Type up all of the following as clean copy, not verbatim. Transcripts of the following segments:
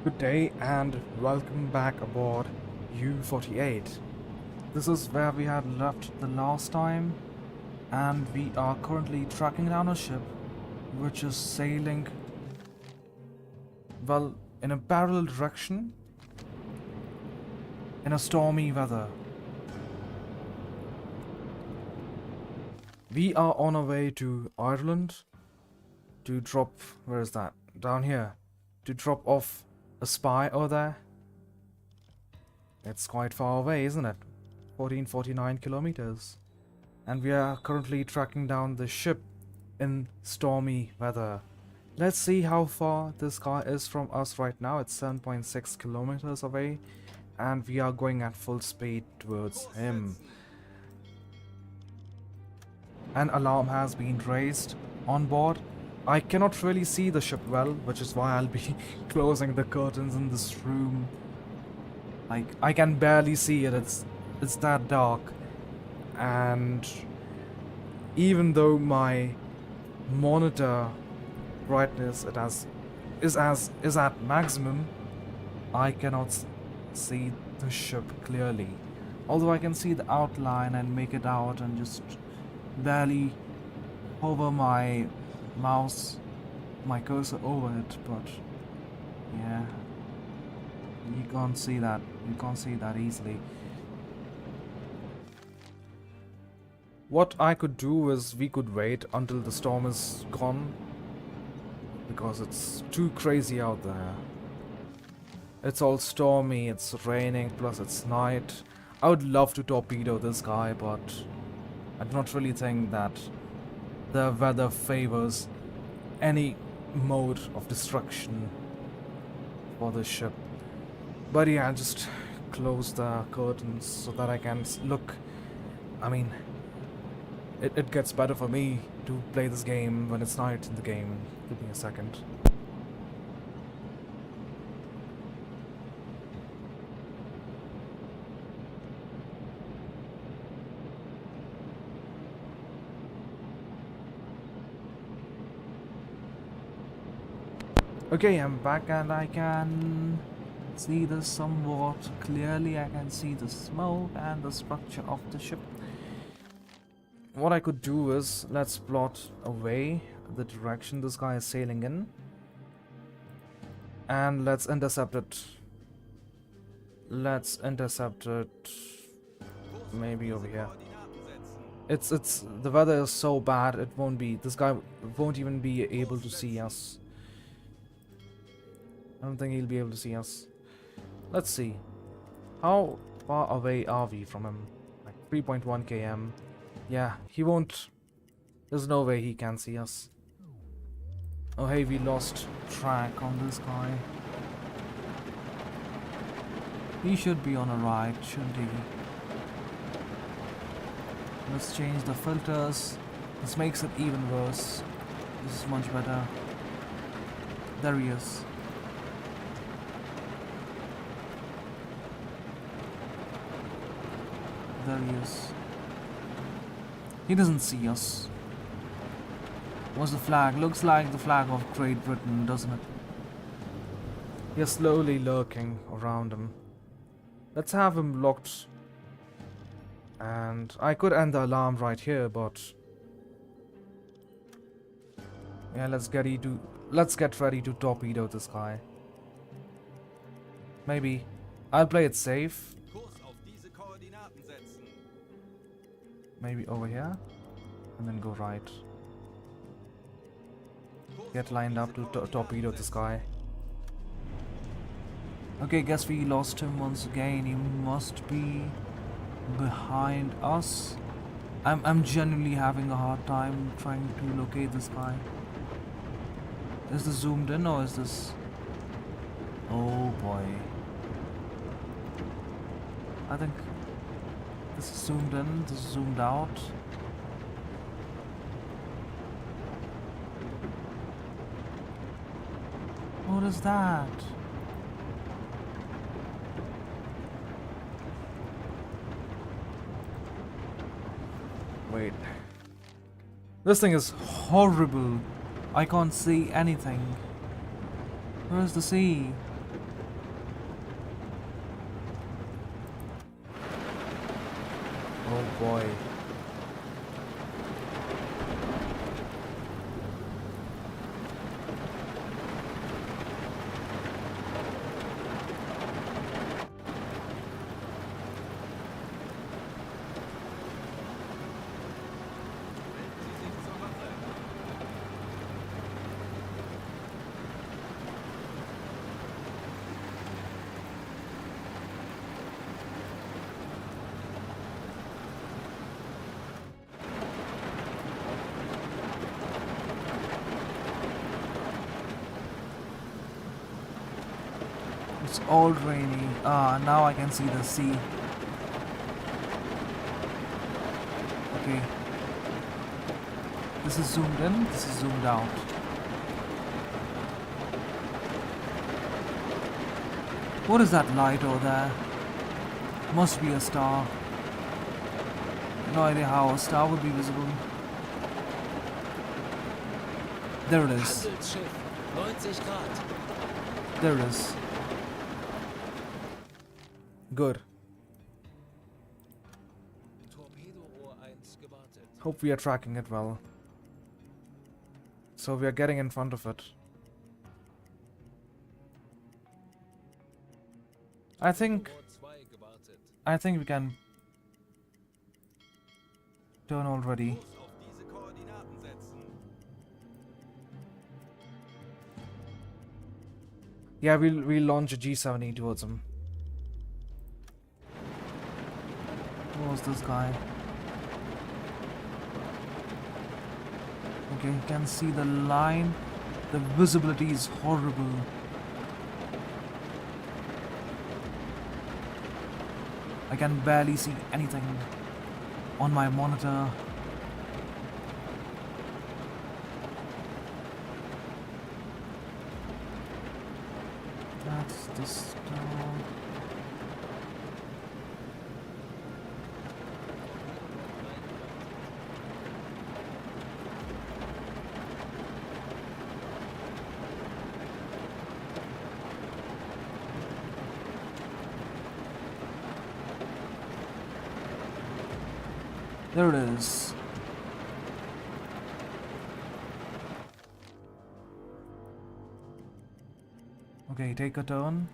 Good day and welcome back aboard U48. This is where we had left the last time, and we are currently tracking down a ship which is sailing, well, in a parallel direction in a stormy weather. We are on our way to Ireland to drop, where is that? Down here. To drop off a spy over there. It's quite far away, isn't it? 1449 kilometers. And we are currently tracking down the ship in stormy weather. Let's see how far this guy is from us right now. It's 7.6 kilometers away, and we are going at full speed towards him. An alarm has been raised on board. I cannot really see the ship well, which is why I'll be closing the curtains in this room. Like, I can barely see it, it's that dark. And even though my monitor brightness is at maximum, I cannot see the ship clearly. Although I can see the outline and make it out and just barely hover my mouse, my cursor over it, but yeah, you can't see that easily. What I could do is we could wait until the storm is gone, because it's too crazy out there. It's all stormy, it's raining, plus it's night. I would love to torpedo this guy, but I do not really think that the weather favors any mode of destruction for the ship. But yeah, just close the curtains so that I can look. I mean, it gets better for me to play this game when it's night in the game. Give me a second. Okay, I'm back and I can see this somewhat clearly. I can see the smoke and the structure of the ship. What I could do is, let's plot away the direction this guy is sailing in, and let's intercept it. Let's intercept it maybe over here. It's the weather is so bad, this guy won't even be able to see us. I don't think he'll be able to see us. Let's see. How far away are we from him? Like 3.1 km. Yeah, he won't. There's no way he can see us. Oh hey, we lost track on this guy. He should be on a right, shouldn't he? Let's change the filters. This makes it even worse. This is much better. There he is. There he is. He doesn't see us. What's the flag? Looks like the flag of Great Britain, doesn't it? You're slowly lurking around him. Let's have him locked. And I could end the alarm right here, but yeah, let's get ready to torpedo this guy. Maybe I'll play it safe. Maybe over here, and then go right. Get lined up to torpedo this guy. Okay, guess we lost him once again. He must be behind us. I'm genuinely having a hard time trying to locate this guy. Is this zoomed in or is this? Oh boy. I think this is zoomed in, this is zoomed out. What is that? Wait. This thing is horrible. I can't see anything. Where's the sea? boy. It's all rainy. Ah, now I can see the sea. Okay. This is zoomed in, this is zoomed out. What is that light over there? Must be a star. No idea how a star would be visible. There it is. Handelsschiff, 90 Grad. There it is. Good. Torpedorohr 1 gewartet. Hope we are tracking it well. So we are getting in front of it. I think Rohr 2 gewartet. we can turn already. Kurs auf diese Koordinaten setzen. Yeah, we'll launch a G70 towards him. Who was this guy? Okay, you can see the line. The visibility is horrible. I can barely see anything on my monitor. That's the star. There it is. Okay, take a turn.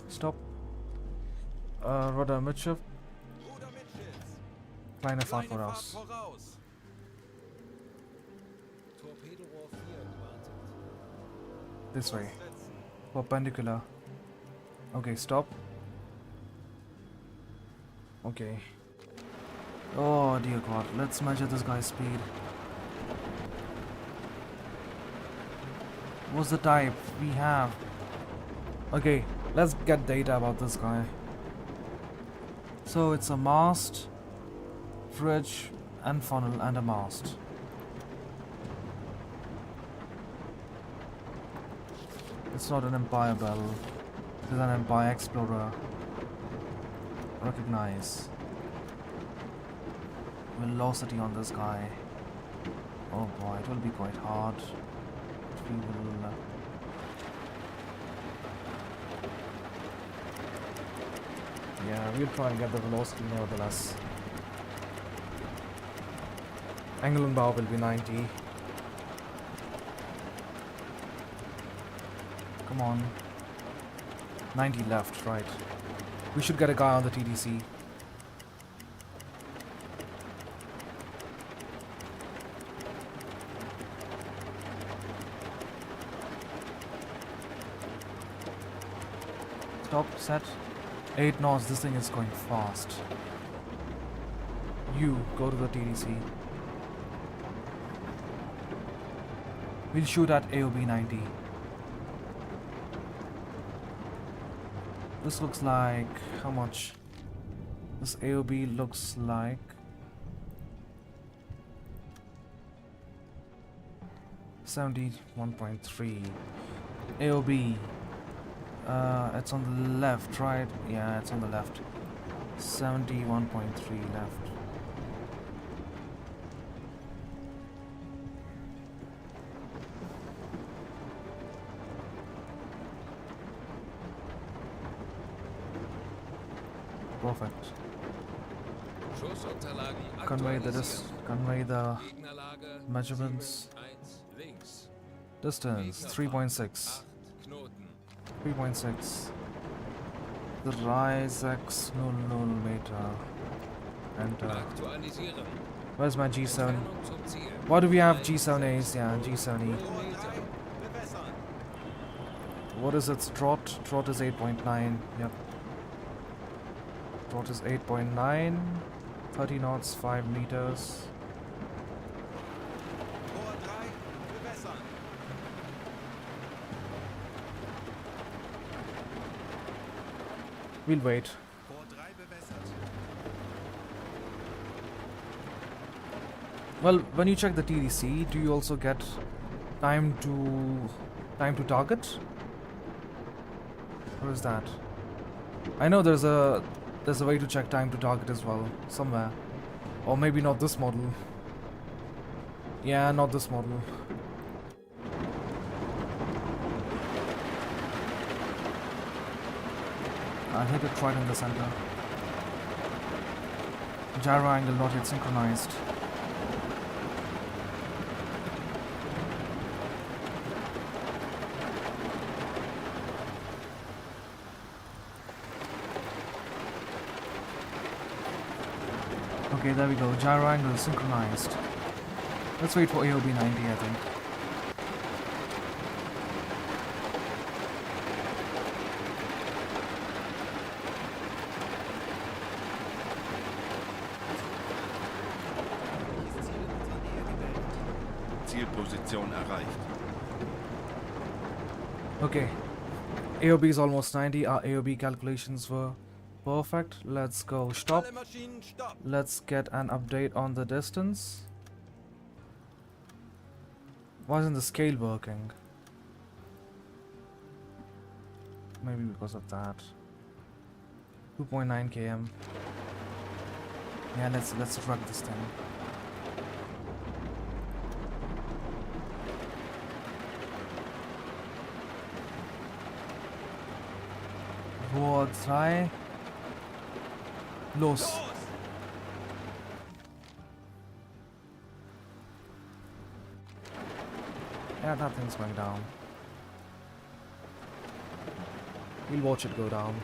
Stop. Rudder Midshift. Ruder Mitschitz. Kleine Fahrt Kleine Fahrt voraus. voraus. Torpedorohr 4 gewartet. This way. Setzen. Perpendicular. Okay, stop. Okay. Oh dear god, let's measure this guy's speed. What's the type we have? Okay, let's get data about this guy. So it's a mast, fridge, and funnel, and a mast. It's not an Empire Bell. It is an Empire Explorer. Recognize. Velocity on this guy. Oh boy, it will be quite hard. We will. Yeah, we'll try and get the velocity nevertheless. Angle and bow will be 90. Come on. 90 left, right. We should get a guy on the TDC. Stop, set. 8 knots, this thing is going fast. You, go to the TDC. We'll shoot at AOB 90. This looks like... how much? This AOB looks like... 71.3. AOB. It's on the left, right? Yeah, it's on the left. 71.3 left. Perfect. Schussunterlagen Convey the aktualisiert. Gegnerlage measurements. 7-1 links. Distance Gegnerfahrt 3.6. 8 Knoten. 3.6. .360 Meter. Enter. Aktualisieren. Where's my G7? Entfernung zum Ziel. Why do we have 1, G7As? 6, Yeah, G7E. Meter. Bewässern. What is its trot? Trot is 8.9. Yep. Trot is 8.9. 30 knots, 5 meters. Tor 3, bewässern. We'll wait. Tor 3 bewässert. Well, when you check the TDC, do you also get time to target? Or is that? I know there's a way to check time to target as well somewhere, or maybe not this model. Yeah, not this model. I hit it right in the center. Gyro angle not yet synchronized. Okay, there we go. Gyro angle is synchronized. Let's wait for AOB 90, I think. Zielposition erreicht. Okay. AOB is almost 90. Our AOB calculations were perfect. Let's go. Stop. Alle Maschinen, stopp. Let's get an update on the distance. Why isn't the scale working? Maybe because of that. 2.9 km. Yeah, let's drag this thing. UBOAT 3. Los. Los! Yeah, that thing's going down. We'll watch it go down.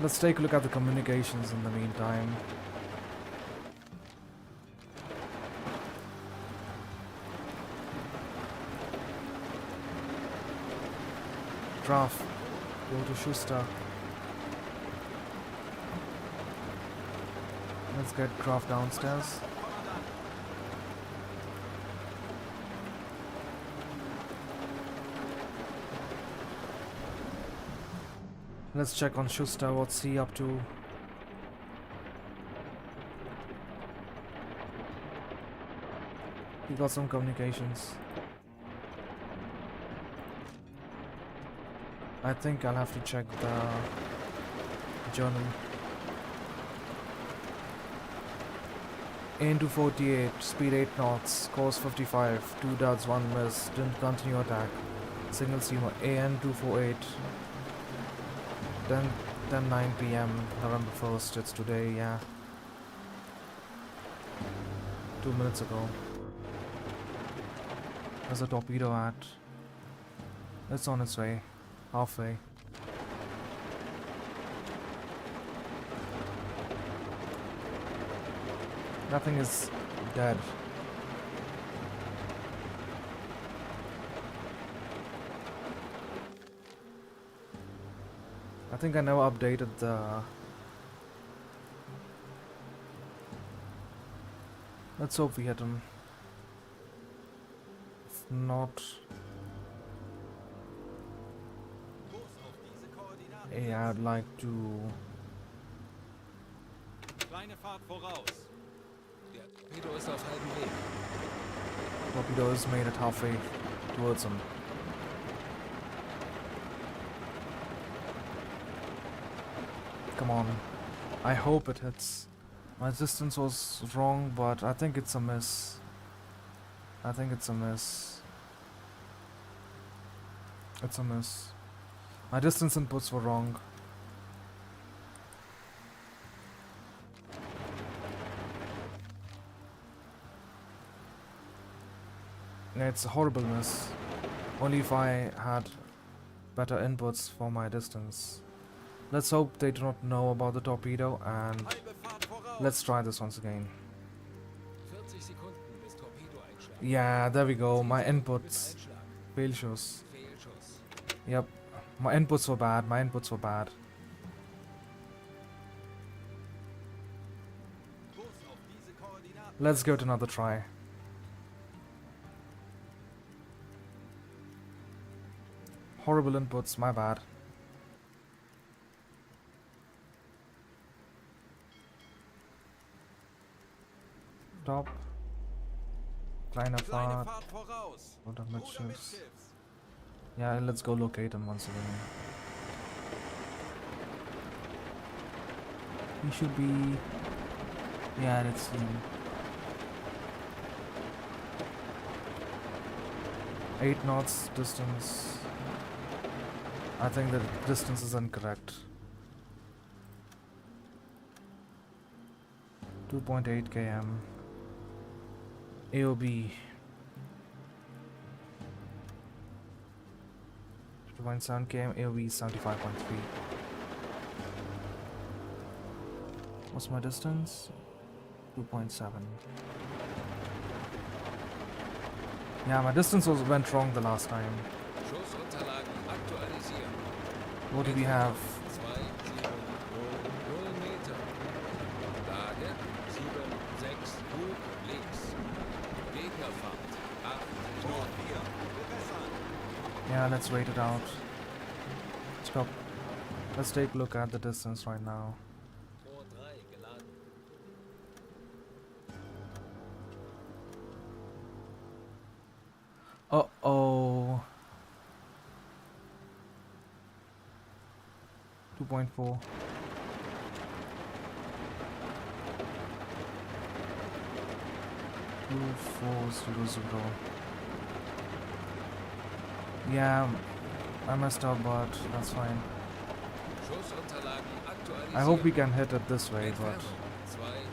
Let's take a look at the communications in the meantime. Draft. Go to Schuster. Let's get Kraft downstairs. Let's check on Schuster. What's he up to? He got some communications. I think I'll have to check the journal. AN 248, speed 8 knots, course 55, 2 duds, 1 miss, didn't continue attack. Signal steamer AN 248. 10:09 p.m. November 1st. It's today, yeah. 2 minutes ago. There's a torpedo at. It's on its way. Halfway. Nothing is dead. I think I never updated the... Let's hope we hit him. If not... Kurs auf diese Koordinaten. Yeah, I'd like to... Kleine Fahrt voraus. Der Torpedo ist auf halbem Weg. Torpedo is made it halfway towards him. Come on. I hope it hits. My distance was wrong, but I think it's a miss. I think it's a miss. It's a miss. My distance inputs were wrong. It's a horrible miss. Only if I had better inputs for my distance. Let's hope they do not know about the torpedo, and Halbe Fahrt voraus. let's try this once again. 40 Sekunden bis Torpedoeinschlag. Yeah, there we go. My 10 Sekunden bis inputs. Einschlag. Fehlschuss. Fehlschuss. Yep. My inputs were bad. My inputs were bad. Kurs auf diese Koordinaten. Let's give it another try. Horrible inputs, my bad. Stop. Kleiner Kleine Fahrt. Fahrt voraus. Oder Ruder Mitschiffs. mittschiffs. Yeah, let's go locate him once again. He should be... Yeah, let's see him. 8 knots distance. I think the distance is incorrect. 2.8 km. AOB. 2.7 km. AOB 75.3. What's my distance? 2.7. Yeah, my distance went wrong the last time. Schussunterlagen aktualisieren. What do we have? 2700 Meter. Lage 76 Bug links. Gegnerfahrt 8 Kurs Knoten. 4. Bewässern. Yeah, let's wait it out. Stop. Let's take a look at the distance right now. Tor 3 geladen. Uh-oh. 2.4. Two, 4, 0, 0. Yeah, I messed up, but that's fine. Schussunterlagen aktualisieren. I hope we can hit it this way, but Entfernung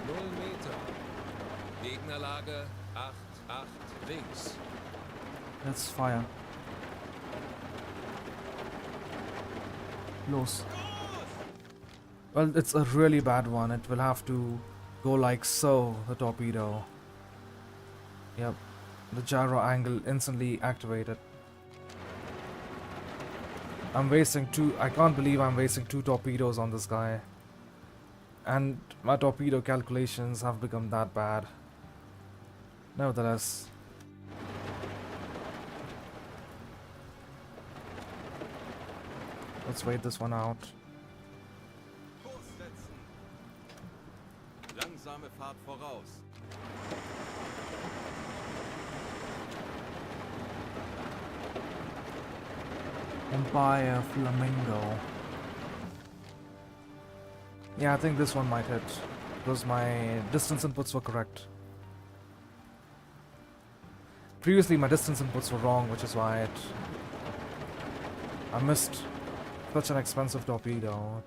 2400 Meter. Gegnerlage 8 links. let's fire. Los. Well, it's a really bad one. It will have to go like so, the torpedo. Yep. The gyro angle instantly activated. I can't believe I'm wasting 2 torpedoes on this guy. And my torpedo calculations have become that bad. Nevertheless. Let's wait this one out. Kurs setzen. Langsame Fahrt voraus. Empire Flamingo. Yeah, I think this one might hit. Because my distance inputs were correct. Previously my distance inputs were wrong, which is why I missed such an expensive torpedo.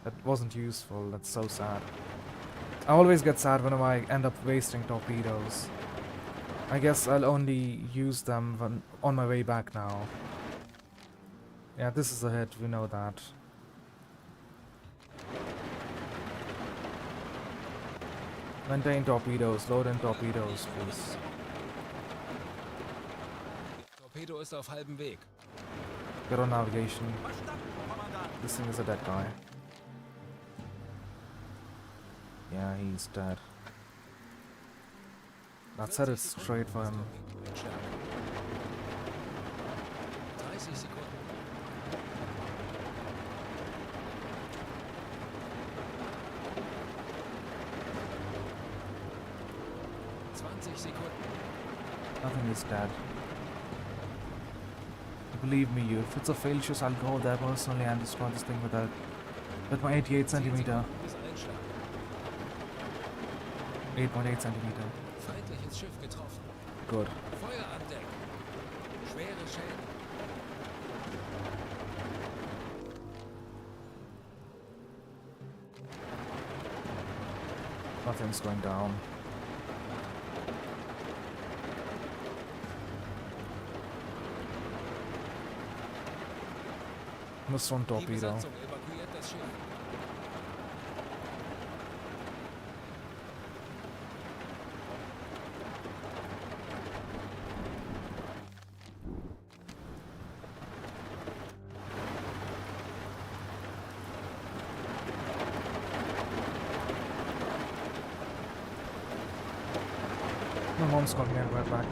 It wasn't useful. That's so sad. I always get sad whenever I end up wasting torpedoes. I guess I'll only use them when on my way back now. Yeah, this is a hit, we know that. Maintain torpedoes, load in torpedoes, please. Torpedo ist auf halbem Weg. Get on navigation. Verstanden, Kommandant. This thing is a dead guy. Yeah, he's dead. Let's set it straight for him. 30 Sekunden. Nothing is dead. Believe me, if it's a failed shoot, I'll go there personally and destroy this thing with my 88 centimeter. 8.8 centimeter. Feindliches Schiff getroffen. Good. Feuer an Deck. Schwere Schäden. Nothing's going down. Missed one Die torpedo. Besatzung evakuiert das Schiff. My mom's calling me right back.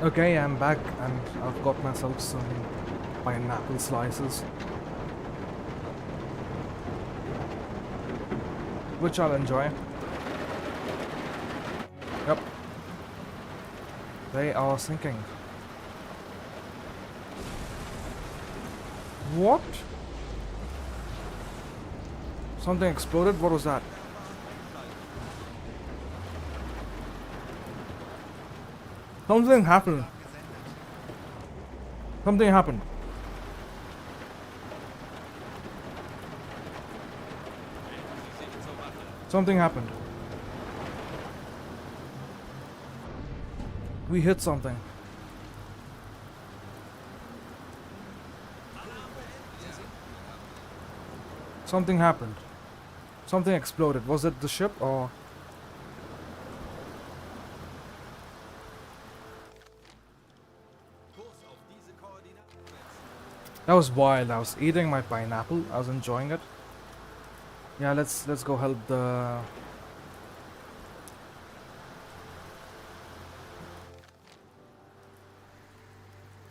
Okay, I'm back and I've got myself some pineapple slices, which I'll enjoy. Yep. They are sinking. What? Something exploded? What was that? Something happened. Something happened. Sie sind zur Wache. Something happened. We hit something. Something happened. Something exploded. Was it the ship or... Kurs auf diese Koordinaten setzen. That was wild. I was eating my pineapple. I was enjoying it. Yeah, let's go help the...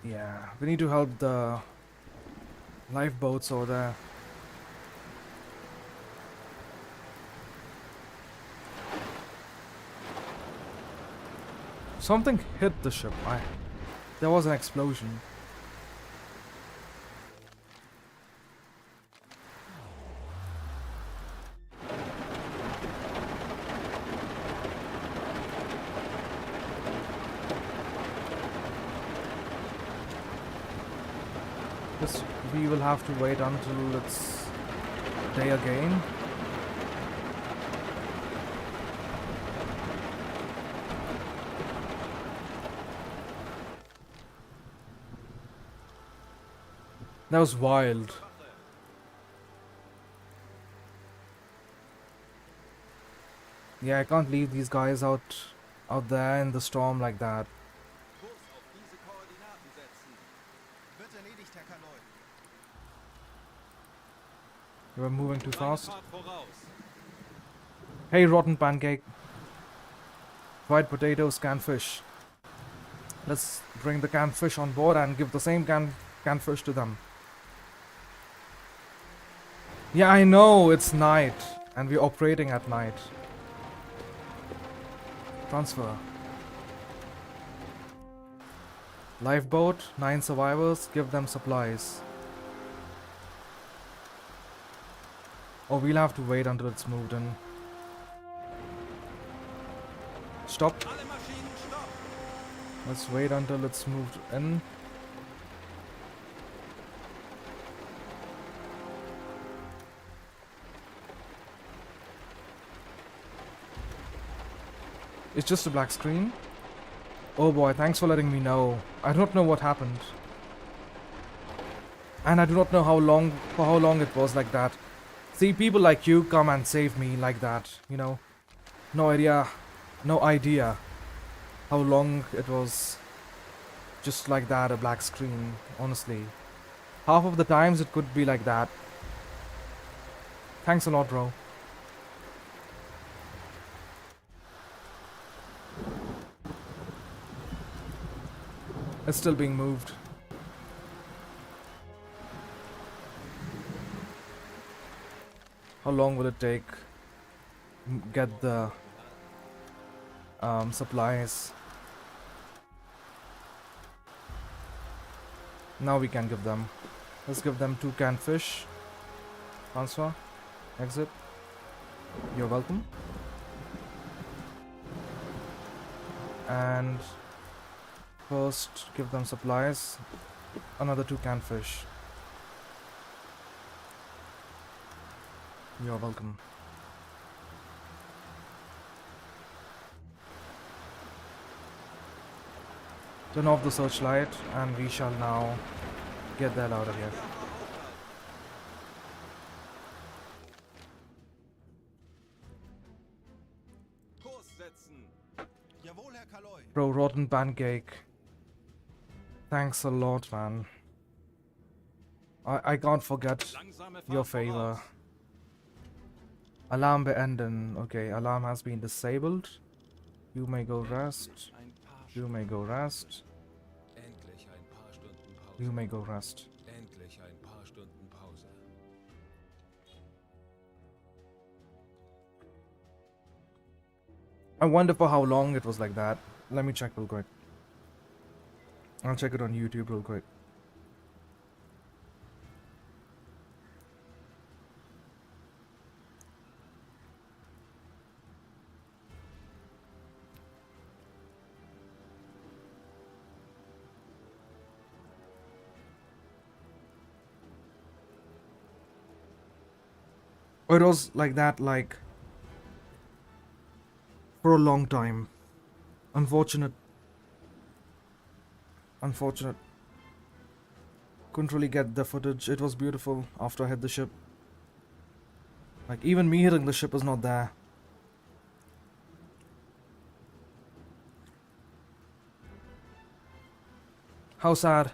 Yeah, we need to help the lifeboats over there. Something hit the ship. There was an explosion. This we will have to wait until it's day again. That was wild. Yeah, I can't leave these guys out there in the storm like that. Kurs auf diese Koordinaten setzen. Wird erledigt, Herr Kaloi. We're moving too fast. Fahrt voraus. Hey, rotten pancake. Fried potatoes, canned fish. Let's bring the canned fish on board and give the same canned fish to them. Yeah, I know it's night and we're operating at night. Transfer. Lifeboat, 9 survivors, give them supplies. Oh, we'll have to wait until it's moved in. Stop. Alle Maschinen stopp. Let's wait until it's moved in. It's just a black screen. Oh boy, thanks for letting me know. I don't know what happened. And I do not know for how long it was like that. See, people like you come and save me like that, you know. No idea how long it was just like that, a black screen, honestly. Half of the times it could be like that. Thanks a lot, bro. It's still being moved. How long will it take? Get the supplies. Now we can give them. Let's give them 2 canned fish. Transfer. Exit. You're welcome. And first give them supplies. Another 2 canned fish. You're welcome. Turn off the searchlight and we shall now get that out of here. Kurs setzen. Jawohl, Herr Kaloi. Bro, rotten pancake. Thanks a lot, man. I can't forget Langsame your Fahrt favor. voraus. Alarm beenden. Okay, alarm has been disabled. You may go rest. Ein paar You may go rest. You may go rest. Endlich ein paar Stunden Pause. I wonder for how long it was like that. Let me check real quick. I'll check it on YouTube real quick. It was like that, like, for a long time. Unfortunate. Unfortunate. Couldn't really get the footage. It was beautiful after I hit the ship. Like, even me hitting the ship is not there. How sad.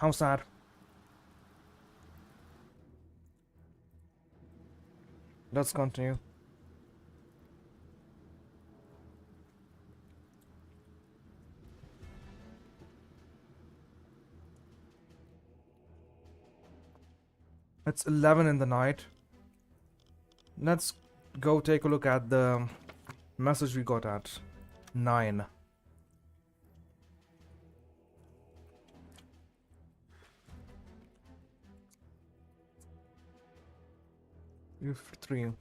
How sad. Let's continue. It's 11 in the night. Let's go take a look at the message we got at 9. U3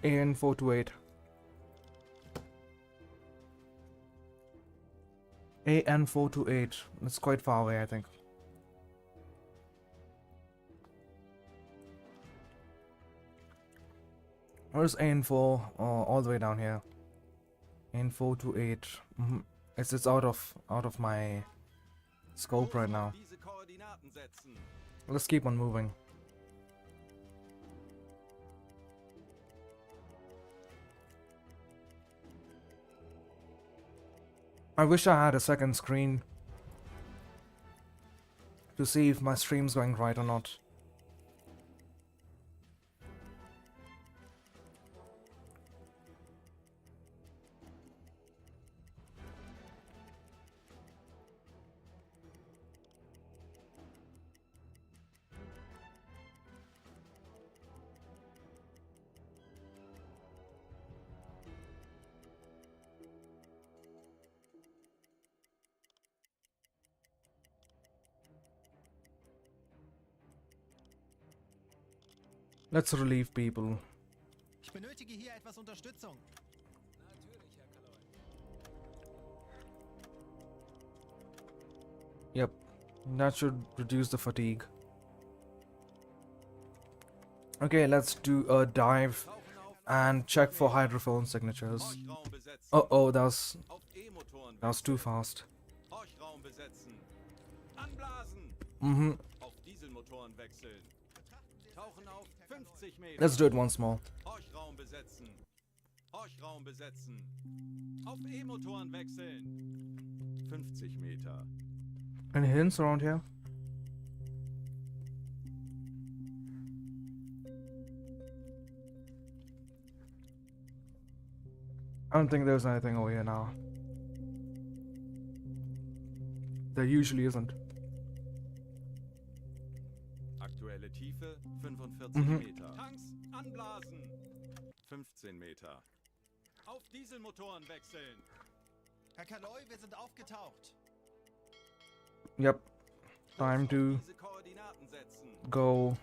AN428 AN428. That's quite far away, I think. Where's AN4? All the way down here. AN428. It's out of my scope right now. Diese Koordinaten setzen. Let's keep on moving. I wish I had a second screen to see if my stream's going right or not. Let's relieve people. Ich benötige hier etwas Unterstützung. Natürlich, Herr Kaloi. Yep, that should reduce the fatigue. Okay, let's do a dive and check for hydrophone signatures. Horchraum besetzen. Oh, that was Auf E-Motoren too wechseln. fast. Horchraum besetzen. Anblasen. Auf Dieselmotoren wechseln. Tauchen auf 50 Meter. Let's do it once more. Horchraum besetzen. Horchraum besetzen. Auf E-Motoren wechseln. 50 Meter. Any hints around here? I don't think there's anything over here now. There usually isn't. Aktuelle Tiefe 45 Meter. Tanks anblasen. 15 Meter. Auf Dieselmotoren wechseln. Herr Kaloi, wir sind aufgetaucht. Yep. Time to Diese Koordinaten setzen. go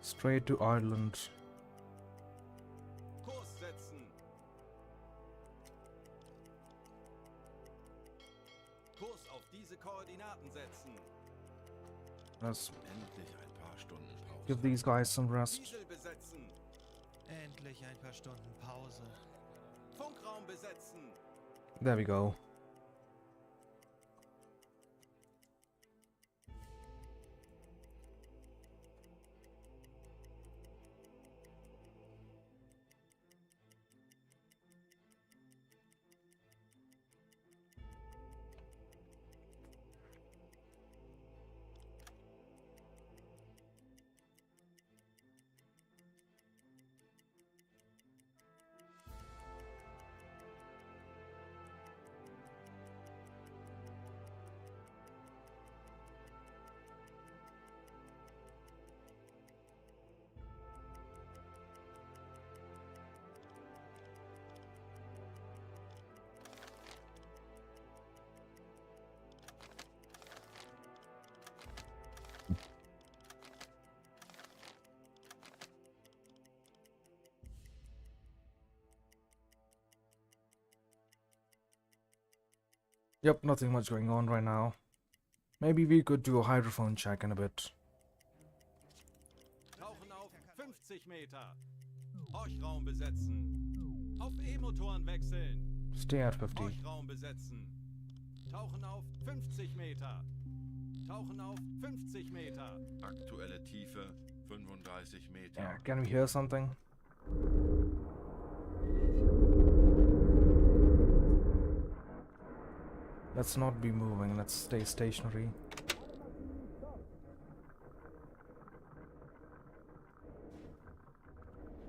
straight to Ireland. Kurs setzen. Kurs auf diese Koordinaten setzen. Let's Endlich ein paar Stunden Pause. give these guys some rest. Diesel besetzen. Endlich ein paar Stunden Pause. Funkraum besetzen. There we go. Yep, nothing much going on right now. Maybe we could do a hydrophone check in a bit. Tauchen auf 50 Meter. Horchraum besetzen. Auf E-Motoren wechseln. Stay at 50. Horchraum besetzen. Tauchen auf 50 Meter. Tauchen auf 50 Meter. Aktuelle Tiefe 35 Meter. Yeah, can we hear something? Let's not be moving, let's stay stationary.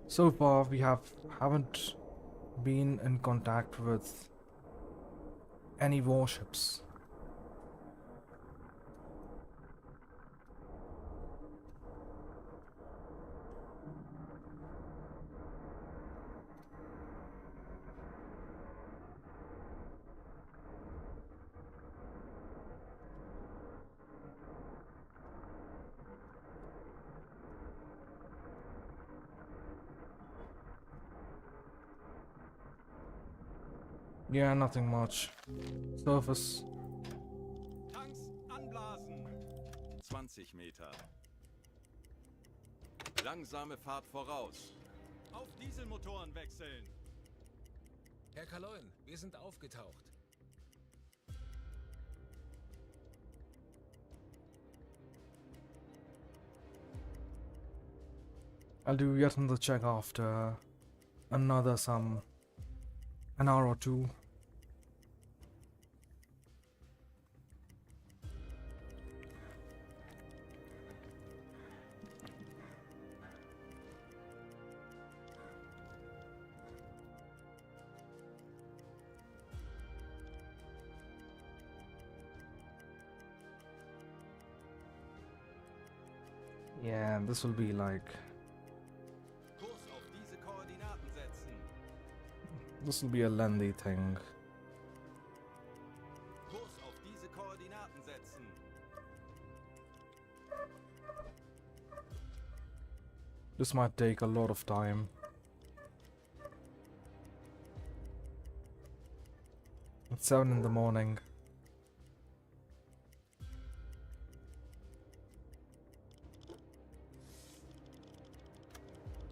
So far we haven't been in contact with any warships. Yeah, nothing much. Surface. Tanks anblasen. 20 Meter. Langsame Fahrt voraus. Auf Dieselmotoren wechseln. Herr Kaloin, wir sind aufgetaucht. I'll do yet another check after an hour or two. Yeah, this will be like... Kurs auf diese Koordinaten setzen. This will be a lengthy thing. Kurs auf diese Koordinaten setzen. This might take a lot of time. It's 7 in the morning.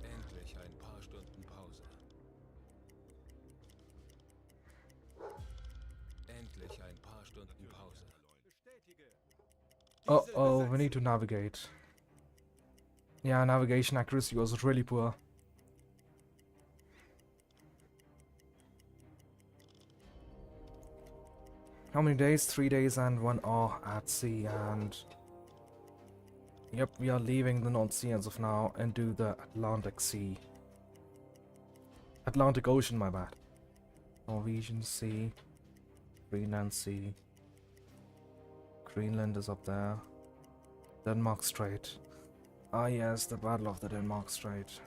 Endlich ein paar Stunden Pause. Endlich ein paar Stunden Pause. Bestätige. Uh-oh, we need to navigate. Yeah, navigation accuracy was really poor. How many days? 3 days and 1 hour at sea, and... Yep, we are leaving the North Sea as of now into the Atlantic Sea. Atlantic Ocean, my bad. Norwegian Sea. Greenland Sea. Greenland is up there. Denmark Strait. Ah yes, the Battle of the Denmark Strait.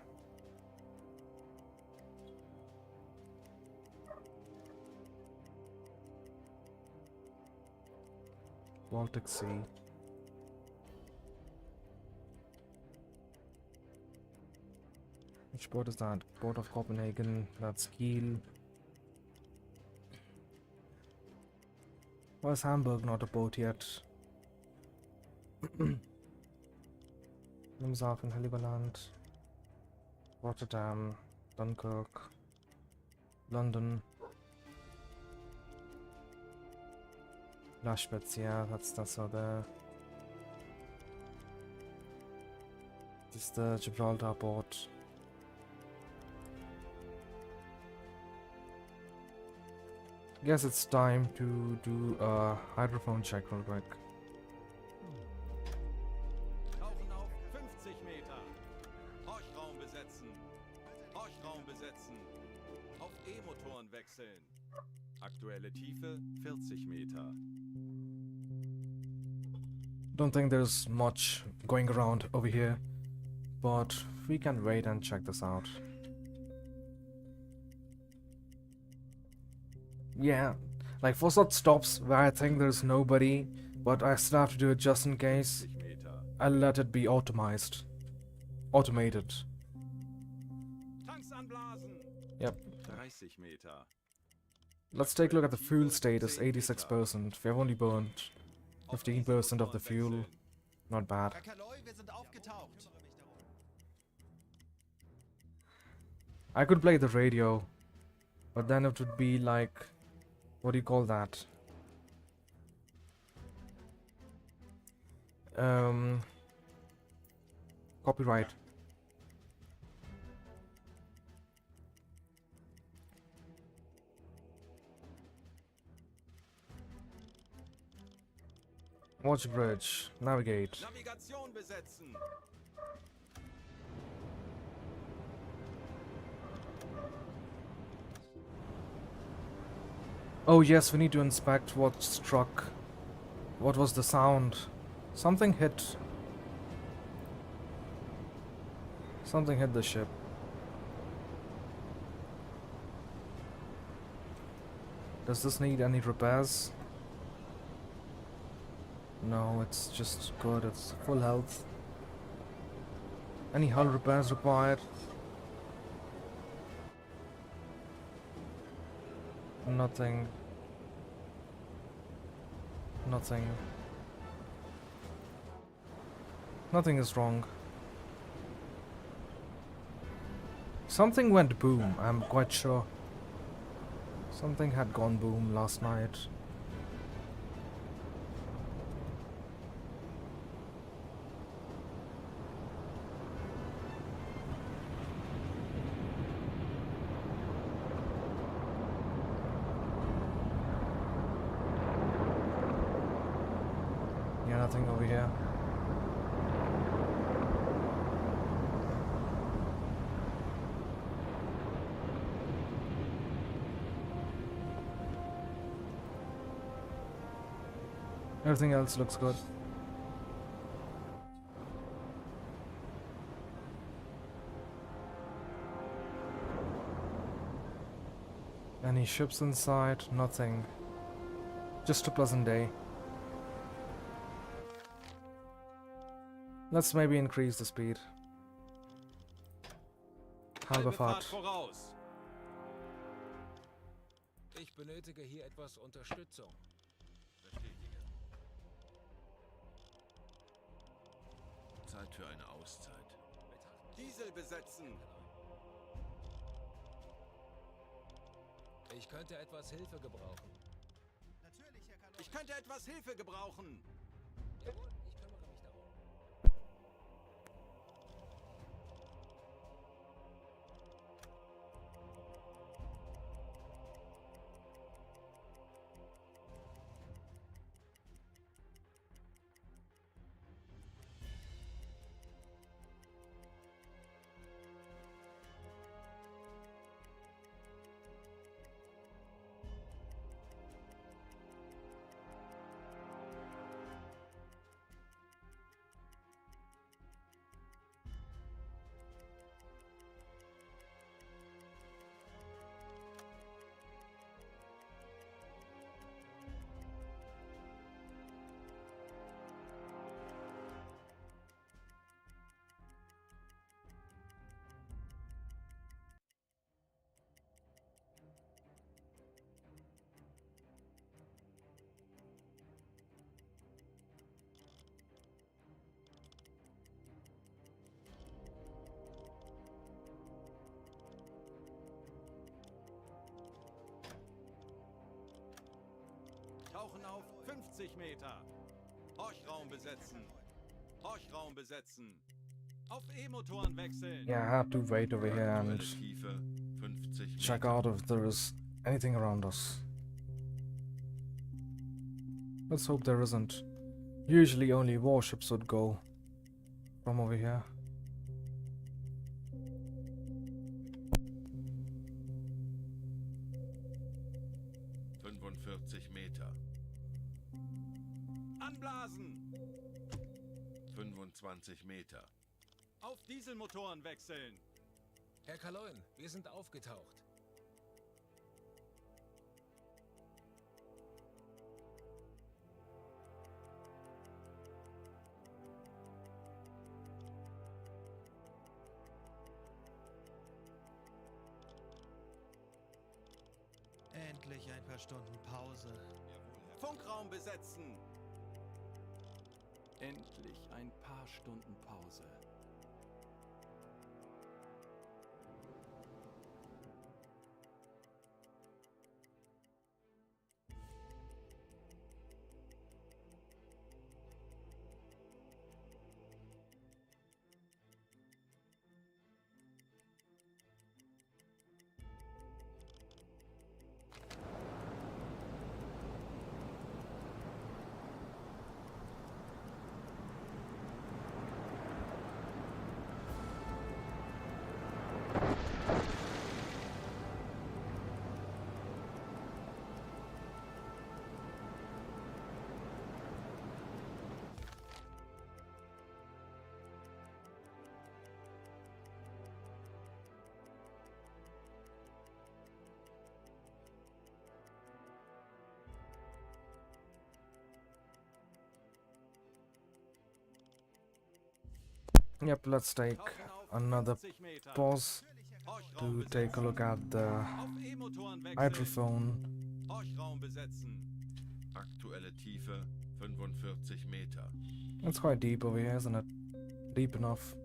Baltic Sea. Which port is that? Port of Copenhagen. That's Kiel. Why is Hamburg not a port yet? Wilhelmshaven, Heligoland, Rotterdam, Dunkirk, London. La Spezia, that's out there. This is the Gibraltar port. Guess it's time to do a hydrophone check real quick. Tauchen auf 50 Meter. Horchraum besetzen. Horchraum besetzen. Auf E-Motoren wechseln. Aktuelle Tiefe 40 Meter. Don't think there's much going around over here, but we can wait and check this out. Yeah, like for such stops where I think there's nobody, but I still have to do it just in case, 50 Meter. I'll let it be automated. Tanks anblasen. Yep. 30 Meter. Let's take a look at the fuel status, 86%. We have only burned 15% of the fuel. Not bad. Herr Kaloi, wir sind aufgetaucht. I could play the radio, but then it would be like, what do you call that? Copyright. Watch bridge. Navigate. Navigation besetzen. Oh yes, we need to inspect what struck. What was the sound? Something hit. Something hit the ship. Does this need any repairs? No, it's just good. It's full health. Any hull repairs required? Nothing. Nothing. Nothing is wrong. Something went boom, I'm quite sure. Something had gone boom last night. Yeah, nothing over here. Everything else looks good. Any ships in sight? Nothing. Just a pleasant day. Let's maybe increase the speed. Halbe Halbe Fahrt Fahrt. voraus. Ich benötige hier etwas Unterstützung. Bestätige. Zeit für eine Auszeit. Diesel besetzen. Ich könnte etwas Hilfe gebrauchen. Natürlich, Herr Kaloi. Ich könnte etwas Hilfe gebrauchen. Jawohl, ich kümmere mich darum. Tauchen auf 50 Meter. Horchraum besetzen. Horchraum besetzen. Auf E-Motoren wechseln. Yeah, I had to wait over here and Aktuelle Tiefe 50 check Meter. out if there is anything around us. Let's hope there isn't. Usually only warships would go from over here. Meter. Anblasen. 25 Meter. Auf Dieselmotoren wechseln. Herr Kaloin, wir sind aufgetaucht. And Endlich ein paar Stunden Pause. Funkraum besetzen! Endlich ein paar Stunden Pause. Yep, let's take Tauchen auf another 50 Meter. pause Horchraum to take a look at the Auf E-Motoren wechseln. hydrophone. Horchraum besetzen. Aktuelle Tiefe 45 Meter. It's quite deep over here, isn't it? Deep enough.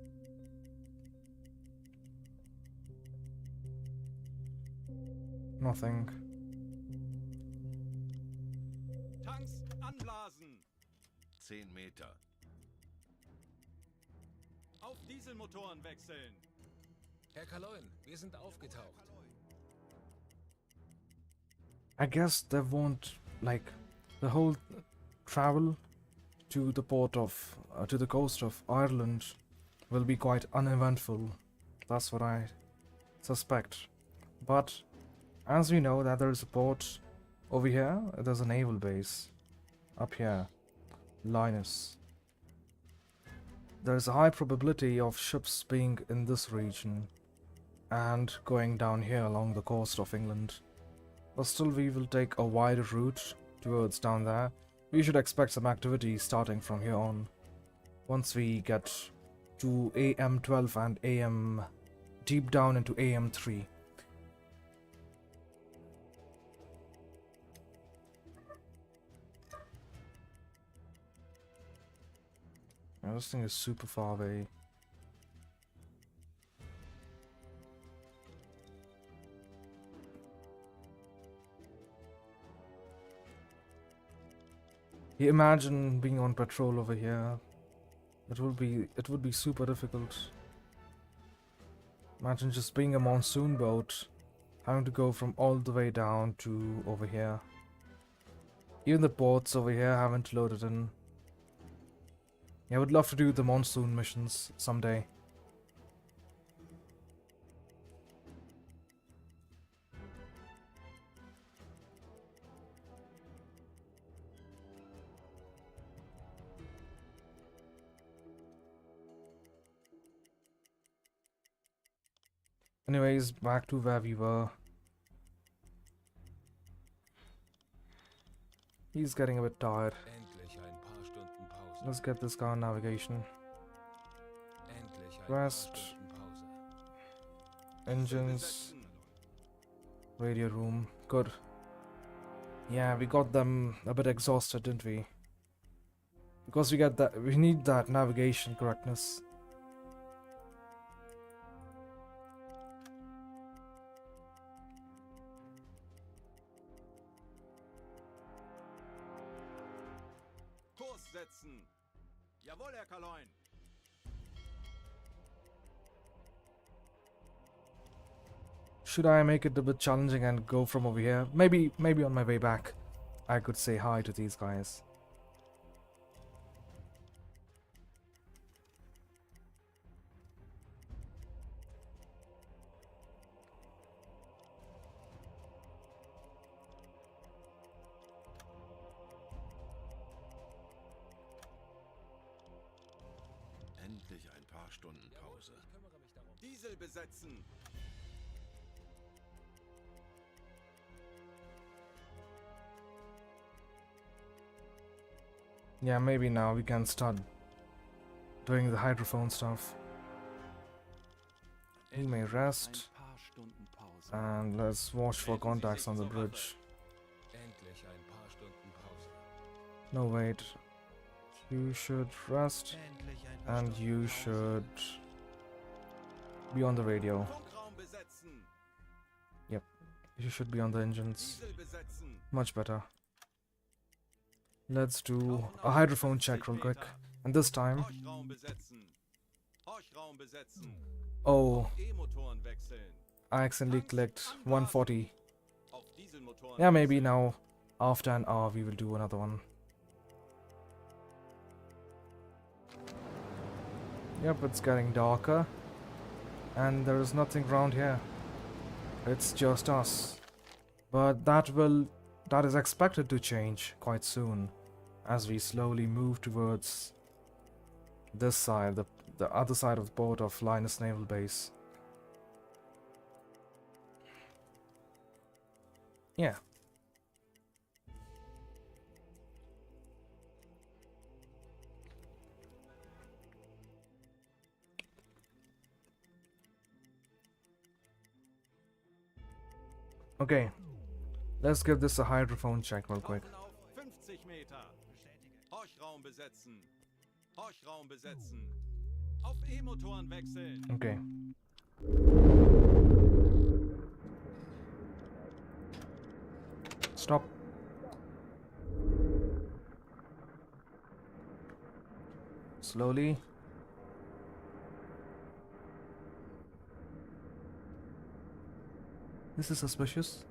Nothing. Tanks anblasen. 10 Meter. Auf Dieselmotoren wechseln. Herr Kaloin, wir sind aufgetaucht. I guess they won't, like, the whole travel to the port of, to the coast of Ireland will be quite uneventful. That's what I suspect. But as we know that there's a port over here, there's a naval base up here, Linus. There's a high probability of ships being in this region and going down here along the coast of England. But still, we will take a wider route towards down there. We should expect some activity starting from here on. Once we get to AM12 and AM deep down into AM3. Now, this thing is super far away. You imagine being on patrol over here. It would be super difficult. Imagine just being a monsoon boat, having to go from all the way down to over here. Even the boats over here haven't loaded in. Yeah, I would love to do the monsoon missions someday. Anyways, back to where we were. He's getting a bit tired. Endlich ein paar Stunden Pause. Let's get this guy on navigation. Endlich ein paar Rest. Stunden Pause. Engines. Besetzen. Radio room. Good. Yeah, we got them a bit exhausted, didn't we? Because we need that navigation correctness. Kurs setzen. Jawohl, Herr Kaloin. Should I make it a bit challenging and go from over here? Maybe on my way back, I could say hi to these guys. Endlich ein paar Stunden Pause. Ich kümmere mich darum. Diesel besetzen. Yeah, maybe now we can start doing the hydrophone stuff. He may rest, Ein paar Stunden Pause. and let's watch for contacts on the bridge. Endlich ein paar Stunden Pause. No, wait. You should rest, Endlich ein paar and Stunden you Pause. should be on the radio. Funkraum besetzen. You should be on the engines. Diesel besetzen. Much better. Let's do a hydrophone check real quick. And this time... Horchraum besetzen. Horchraum besetzen. Oh, Auf E-Motoren wechseln. I accidentally clicked 140. Auf Dieselmotoren Yeah, maybe wechseln. now, after an hour, we will do another one. Yep, it's getting darker. And there is nothing around here. It's just us. But that is expected to change quite soon, as we slowly move towards this side, the other side of the port of Linus Naval Base. Yeah. Okay, let's give this a hydrophone check real quick. Tauchen auf 50 Meter. Horchraum besetzen. Horchraum besetzen. Auf E-Motoren wechseln. Okay. Stop. Slowly. This is suspicious.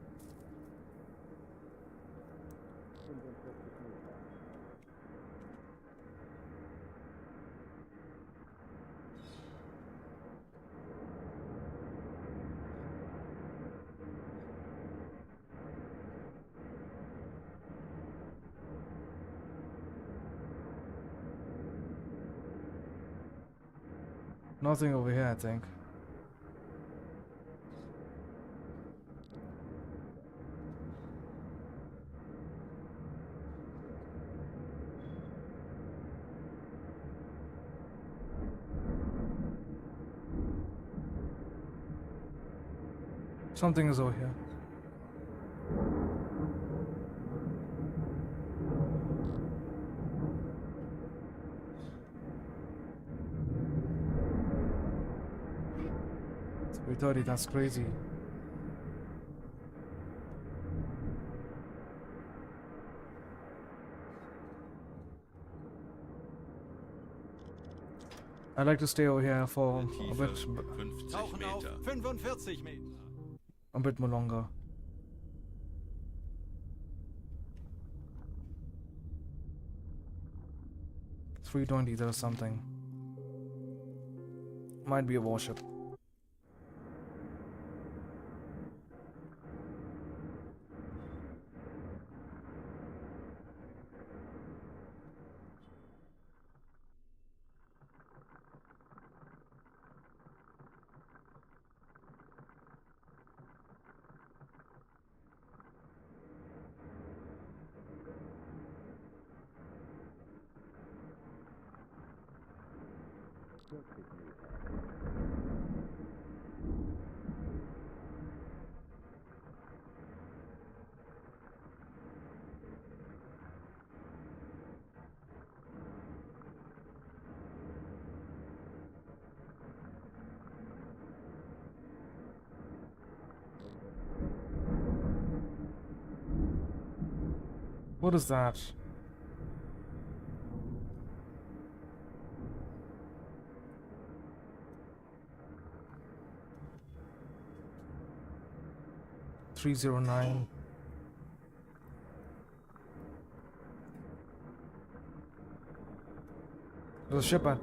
Nothing over here, I think. Something is over here. It's 3:30, that's crazy. I like to stay over here for Tiefe a bit 50 Tauchen auf Meter. 45 Meter. more longer. $320, there's something. Might be a warship. What is that? $309. There's a ship at.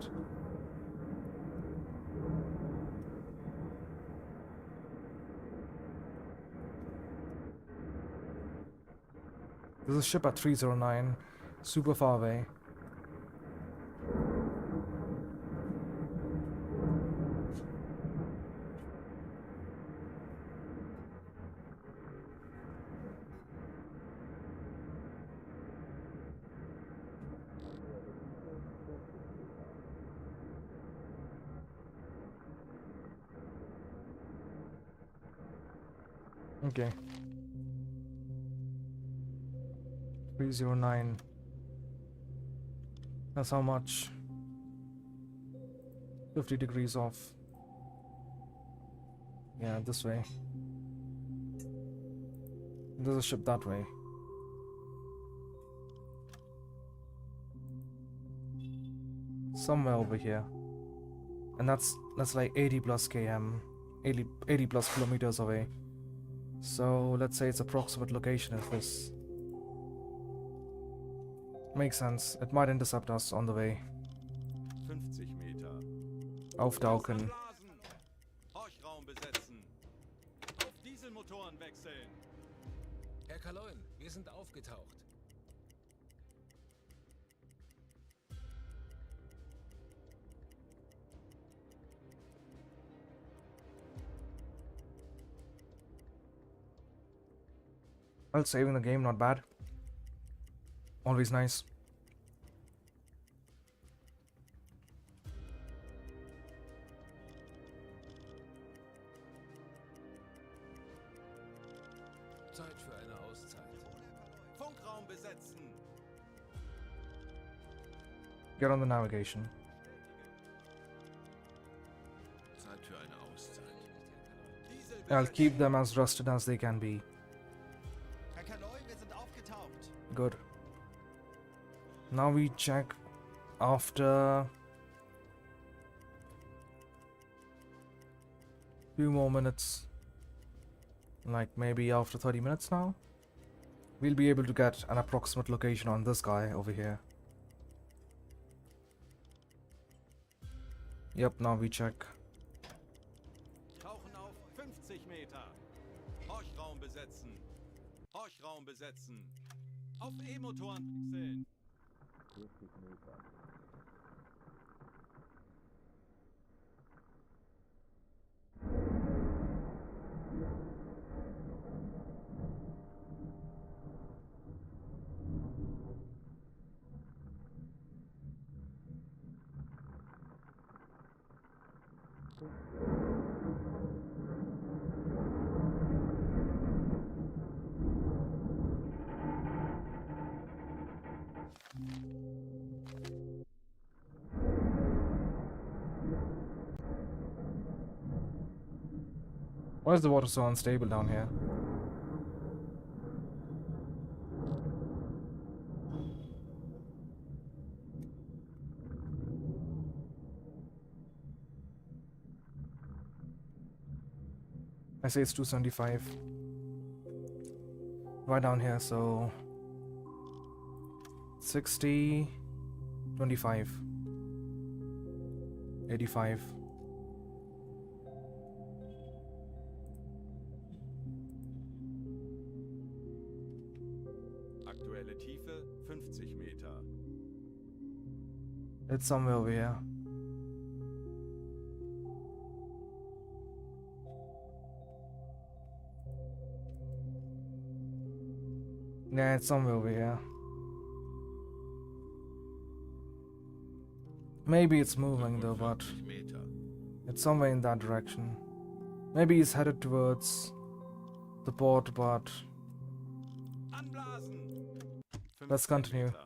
There's a ship at 309, super far away. Okay. 309. That's how much? 50 degrees off. Yeah, this way. There's a ship that way. Somewhere over here. And that's like 80 plus km. 80 plus kilometers away. So let's say its approximate location is this. Makes sense. It might intercept us on the way. 50 Meter. Auftauchen. Anblasen. Horchraum besetzen. Auf Dieselmotoren wechseln. Herr Kaloin, wir sind aufgetaucht. Well, saving the game, not bad. Always nice. Zeit für eine Auszeit. Funkraum besetzen. Get on the navigation. Zeit für eine Auszeit. Diesel I'll besetzen. keep them as rusted as they can be. Herr Kaloi, wir sind aufgetaucht. Good. Now we check after few more minutes, like maybe after 30 minutes now, we'll be able to get an approximate location on this guy over here. Yep, now we check. Tauchen auf 50 Meter. Horchraum besetzen. Horchraum besetzen. Auf E-Motoren wechseln. Why is the water so unstable down here? I say it's 275. Right down here, so 60, 25, 85. Aktuelle Tiefe 50 Meter. It's somewhere over here. Yeah, it's somewhere over here. Maybe it's moving though, but 50 Meter. it's somewhere in that direction. Maybe he's headed towards the port, but Anblasen. 50 Let's continue. Meter.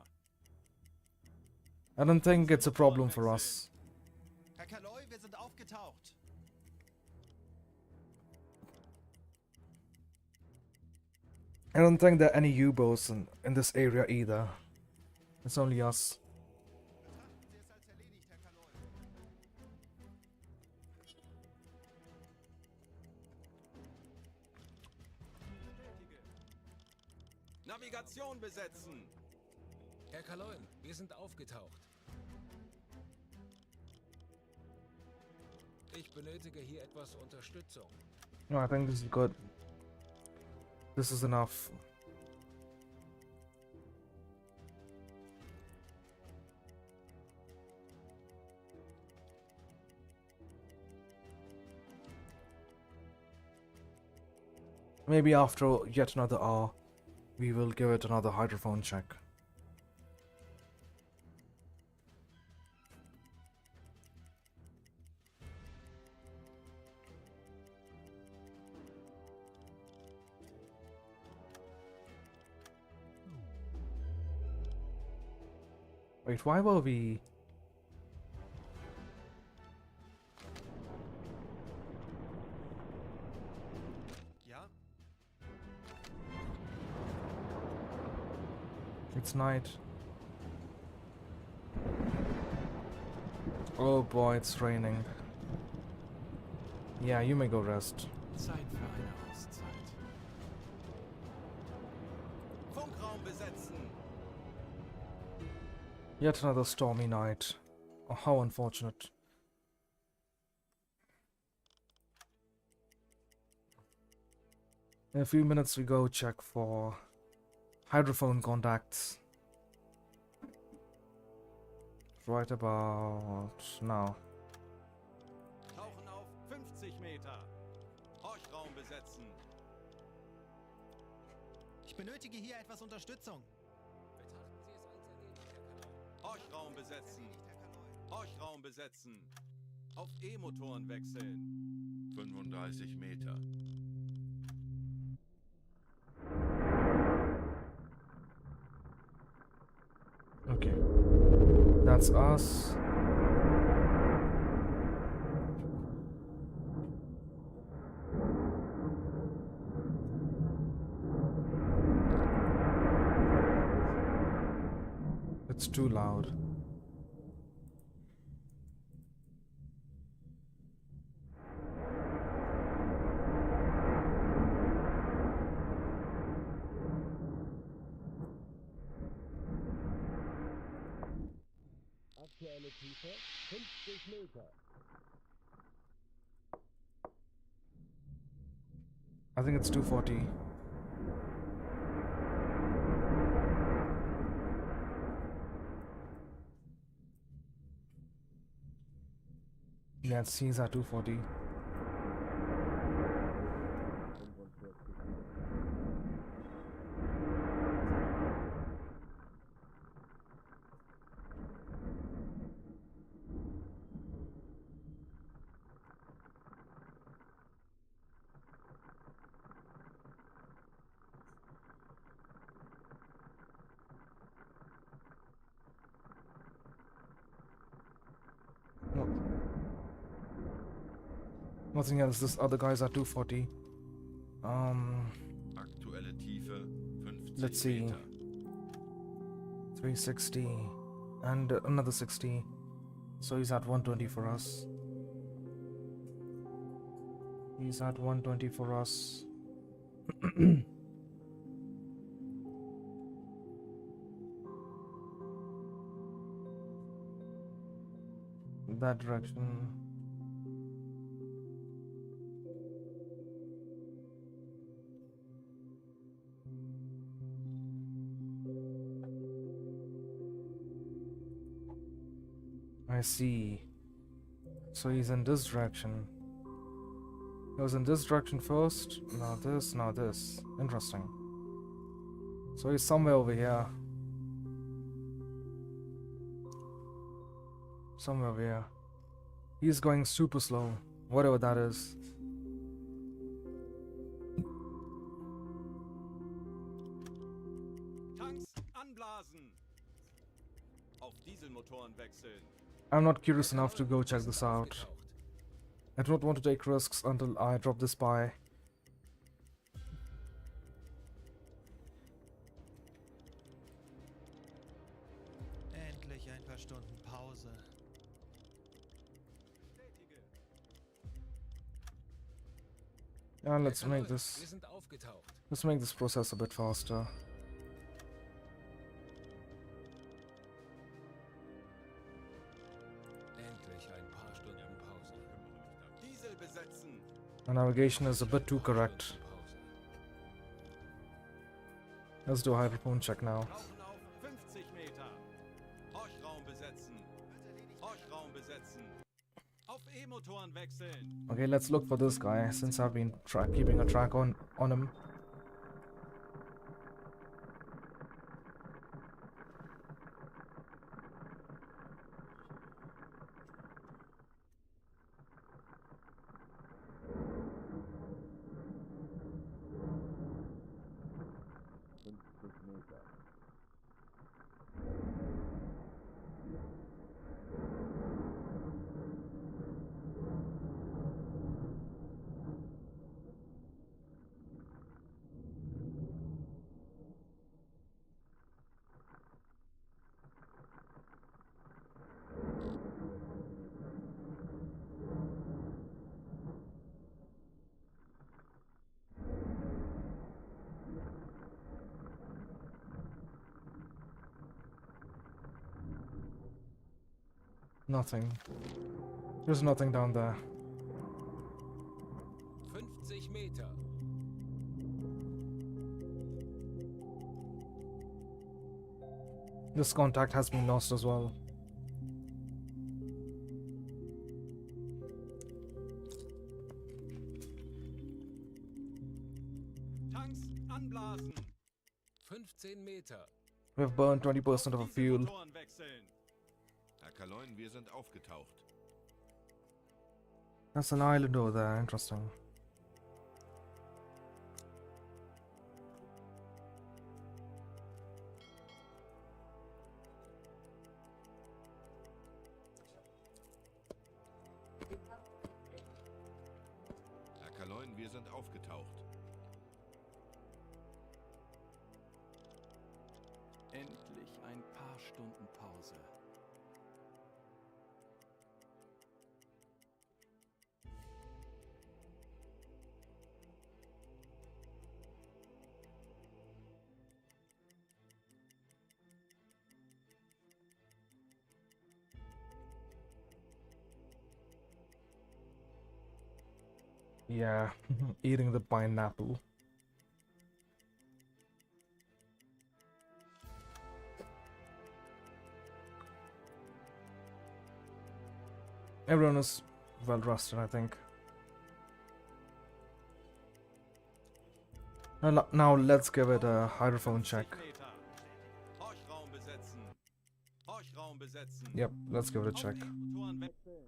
I don't think it's a problem for us. Herr Kaloi, wir sind aufgetaucht. I don't think there are any U-boats in this area either. It's only us. Betrachten Sie es als erledigt, Herr Kaloi. Navigation besetzen. Herr Kaloin, wir sind aufgetaucht. Ich benötige hier etwas Unterstützung. No, I think this is good. This is enough. Maybe after yet another hour, we will give it another hydrophone check. Wait, why were we... Ja? It's night. Oh boy, it's raining. Yeah, you may go rest. Zeit für eine Auszeit. Funkraum besetzen. Yet another stormy night. Oh, how unfortunate. In a few minutes we go check for hydrophone contacts. Right about now. Tauchen auf 50 Meter. Horchraum besetzen. Ich benötige hier etwas Unterstützung. Horchraum besetzen. Erledigt, Herr Kaloi. Horchraum besetzen. Auf E-Motoren wechseln. 35 Meter. Okay. That's us. It's too loud. Aktuelle Tiefe 50 Meter. I think it's 240. Yeah, it sees at 240. No. Nothing else. This other guy's at 240. Aktuelle Tiefe 50 Let's see. Meter. 360 and another 60. So he's at 120 for us. He's at 120 for us. That direction. I see. So he's in this direction. He was in this direction first. Now this, now this. Interesting. So he's somewhere over here. Somewhere over here. He's going super slow. Whatever that is. Tanks anblasen. Auf Dieselmotoren wechseln. I'm not curious enough to go check this out. I don't want to take risks until I drop this by. Endlich ein paar Stunden Pause. Bestätige. Yeah, let's Herr make Kaloi, this. Wir sind aufgetaucht. Let's make this process a bit faster. Endlich ein paar Stunden Pause. Diesel besetzen. The navigation is a bit too correct. Let's do a hydrophone check now. Tauchen auf 50 Meter. Horchraum besetzen. Horchraum besetzen. Auf E-Motoren wechseln. Okay, let's look for this guy since I've been keeping a track on him. Nothing. There's nothing down there. 50 Meter. This contact has been lost as well. Tanks anblasen. 15 Meter. We've burned 20% of our fuel. Dieselmotoren wechseln. Herr Kaloin, wir sind aufgetaucht. That's an island over there. Interesting. Herr Kaloin, wir sind aufgetaucht. Endlich ein paar Stunden Pause. Yeah, eating the pineapple. Everyone is well rested, I think. Now let's give it a hydrophone check. 50 Meter. Horchraum besetzen. Horchraum besetzen. Yep, let's give it a check. Auf E-Motoren wechseln.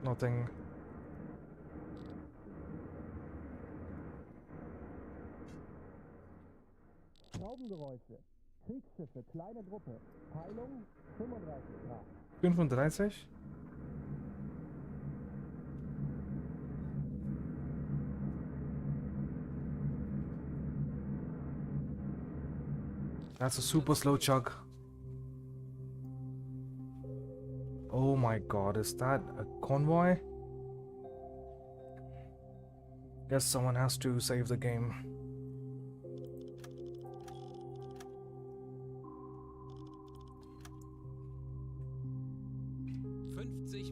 Nothing. Schraubengeräusche. Kriegsschiffe, kleine Gruppe. Teilung 35 Grad. 35? That's a super slow chug. Oh my god, is that a convoy? Guess someone has to save the game.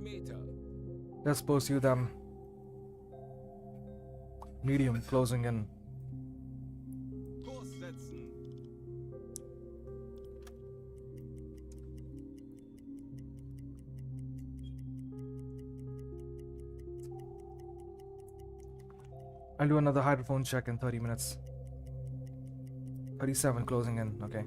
Meter. Let's pursue them. Medium closing in. Kurs setzen. I'll do another hydrophone check in 30 minutes. 37 closing in, okay.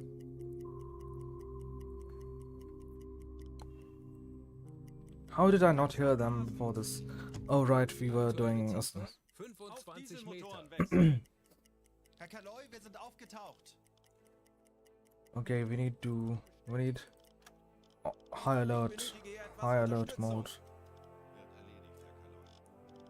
How did I not hear them before this? Oh right, we were doing... Auf 25 Dieselmotoren Meter. wechseln. Herr Kaloi, wir sind aufgetaucht. Okay, we need high alert, Benötige hier etwas high alert Unterstützung. mode. Wird erledigt, Herr Kaloin.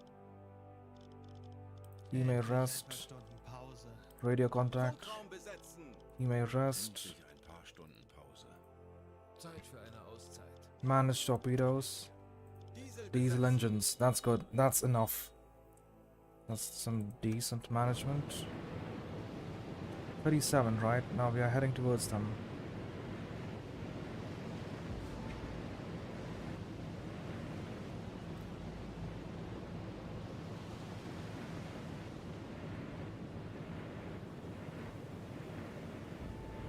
He may Endlich ein rest, paar Stunden Pause. radio contact, Funkraum besetzen. he may rest, Endlich ein paar Stunden Pause. Zeit für eine Auszeit. manage torpedoes, Diesel diesel besetzen. engines, that's good, that's enough. That's some decent management. 37, right? Now we are heading towards them.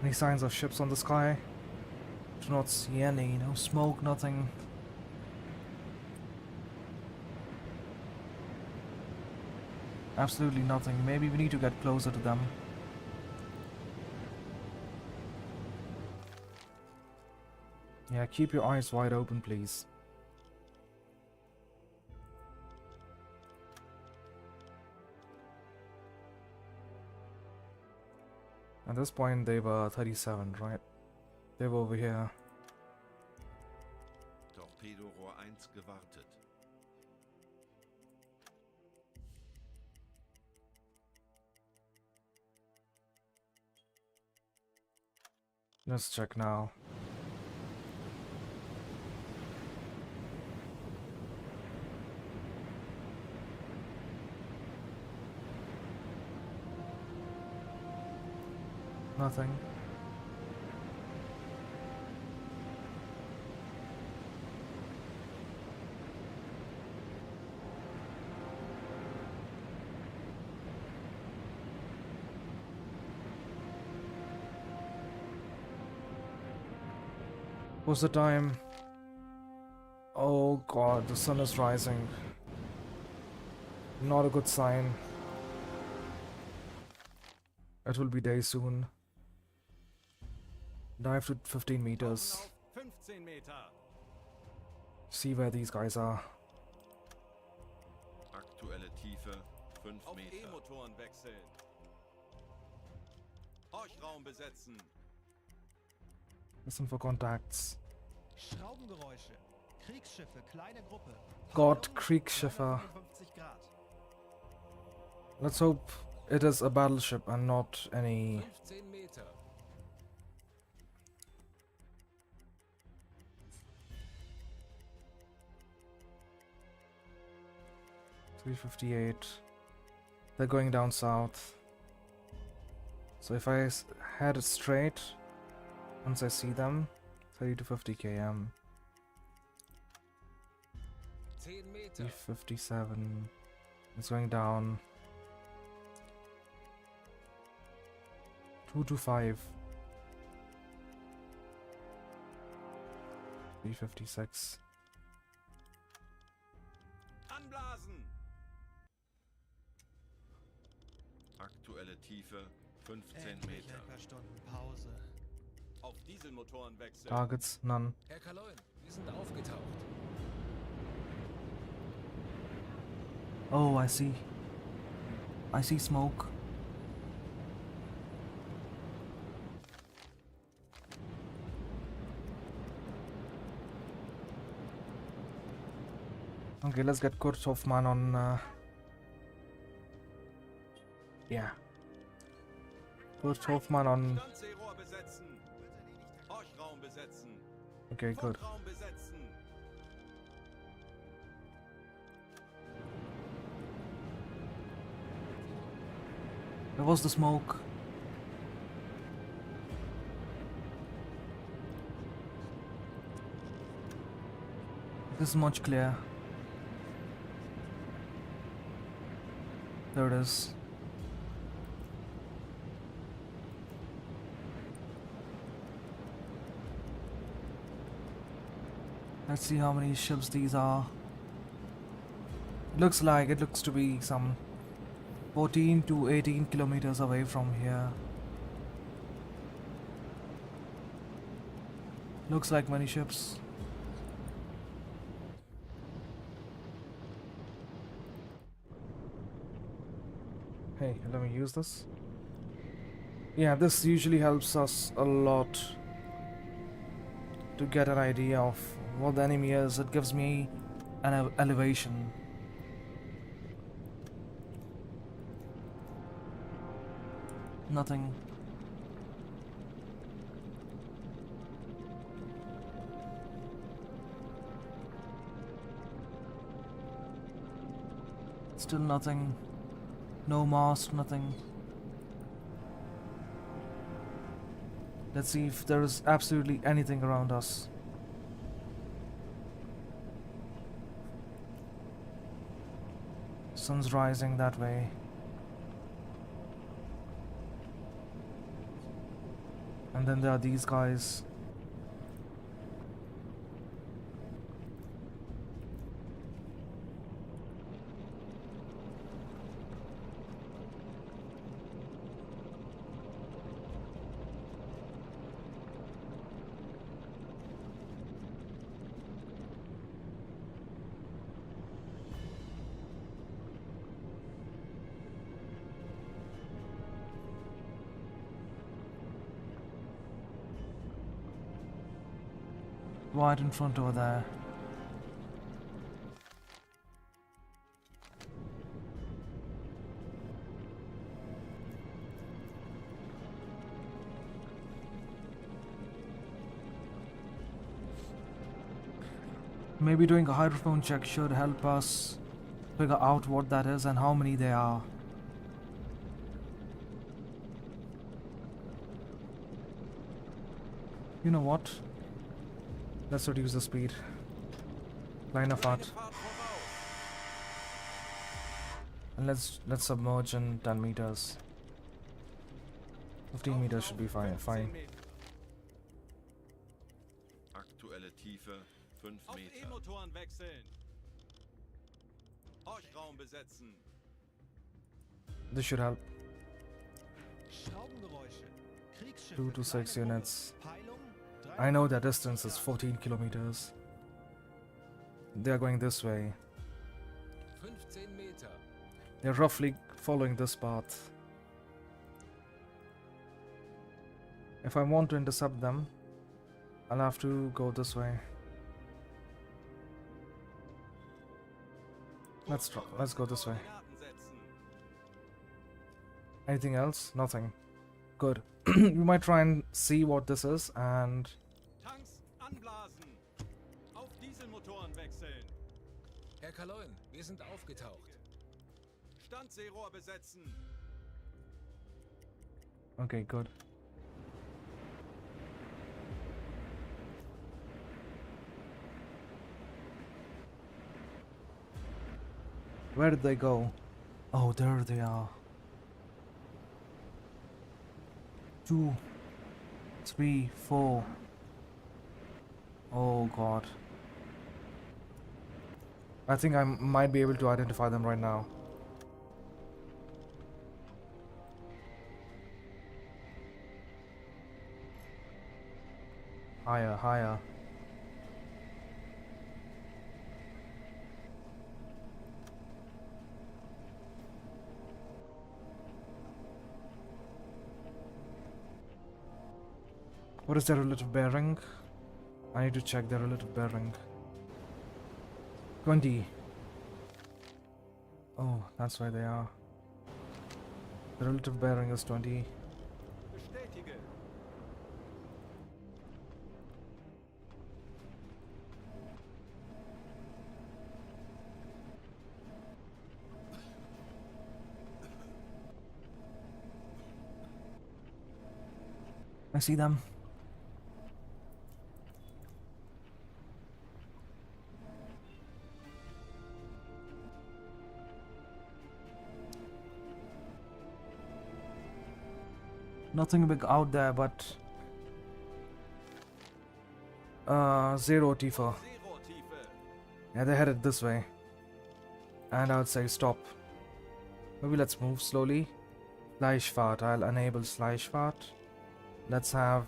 Any signs of ships on the sky? Do not see any, no smoke, nothing. Absolutely nothing. Maybe we need to get closer to them. Yeah, keep your eyes wide open, please. At this point, they were 37, right? They were over here. Torpedorohr 1 gewartet. Let's check now. Nothing. What's the time? Oh god, the sun is rising. Not a good sign. It will be day soon. Dive to 15 meters. Auf 15 Meter. See where these guys are. Aktuelle Tiefe 5 Auf Meter. E-Motoren wechseln. Horchraum besetzen. Listen for contacts. Schraubengeräusche. Kriegsschiffe, kleine Gruppe. God, Peilung, Kriegsschiffe. 355 Grad. Let's hope it is a battleship and not any... 15 Meter. $358. They're going down south. So if I head straight, once I see them, 30 to 50 km. 10 Meter. 357. It's going down. 225. 356. Anblasen. Aktuelle Tiefe 15 Endlich Meter. ein paar Stunden Pause. Auf Dieselmotoren wechseln. Targets, none. Herr Kaloin, wir sind aufgetaucht. Oh, I see. I see smoke. Okay, let's get Kurt Hoffman on. Yeah. Kurt Hoffman on. Standseerohr besetzen. Horchraum besetzen. Okay, good. Funkraum besetzen. Where was the smoke? This is much clear. There it is. Let's see how many ships these are. It looks to be some 14 to 18 kilometers away from here. Looks like many ships. Hey, let me use this. Yeah, this usually helps us a lot to get an idea of what the enemy is. It gives me an elevation. Nothing. Still nothing. No mast, nothing. Let's see if there is absolutely anything around us. Sun's rising that way. And then there are these guys. Right in front over there. Maybe doing a hydrophone check should help us figure out what that is and how many there are. You know what? Let's reduce the speed. Kleine Fahrt. Fahrt voraus. And let's submerge in 10 meters. 15 meters should be fine. 15 Meter. Aktuelle Tiefe 5 Auf Meter. E-Motoren wechseln. Horchraum besetzen. This should help. Schraubengeräusche. Kriegsschiffe. 2 to 6 kleine units. Gruppe. Peilung. I know the distance is 14 kilometers. They're going this way. 15 Meter. They're roughly following this path. If I want to intercept them, I'll have to go this way. Let's go this way. Koordinaten setzen. Anything else? Nothing. Good. We might try and see what this is and Tanks anblasen. Auf Dieselmotoren wechseln. Herr Kaloin, wir sind aufgetaucht. Standseerohr besetzen. okay, good. Where did they go? Oh, there they are. 2, 3, 4. Oh god. I think I might be able to identify them right now. Higher, higher. What is their relative bearing? I need to check their relative bearing. 20. Oh, that's why they are. The relative bearing is 20. Bestätige. I see them. Nothing big out there, but zero Tifa. Seerohrtiefe. Yeah, they're headed this way. And I would say stop. Maybe let's move slowly. Schleichfahrt. I'll enable Schleichfahrt. Let's have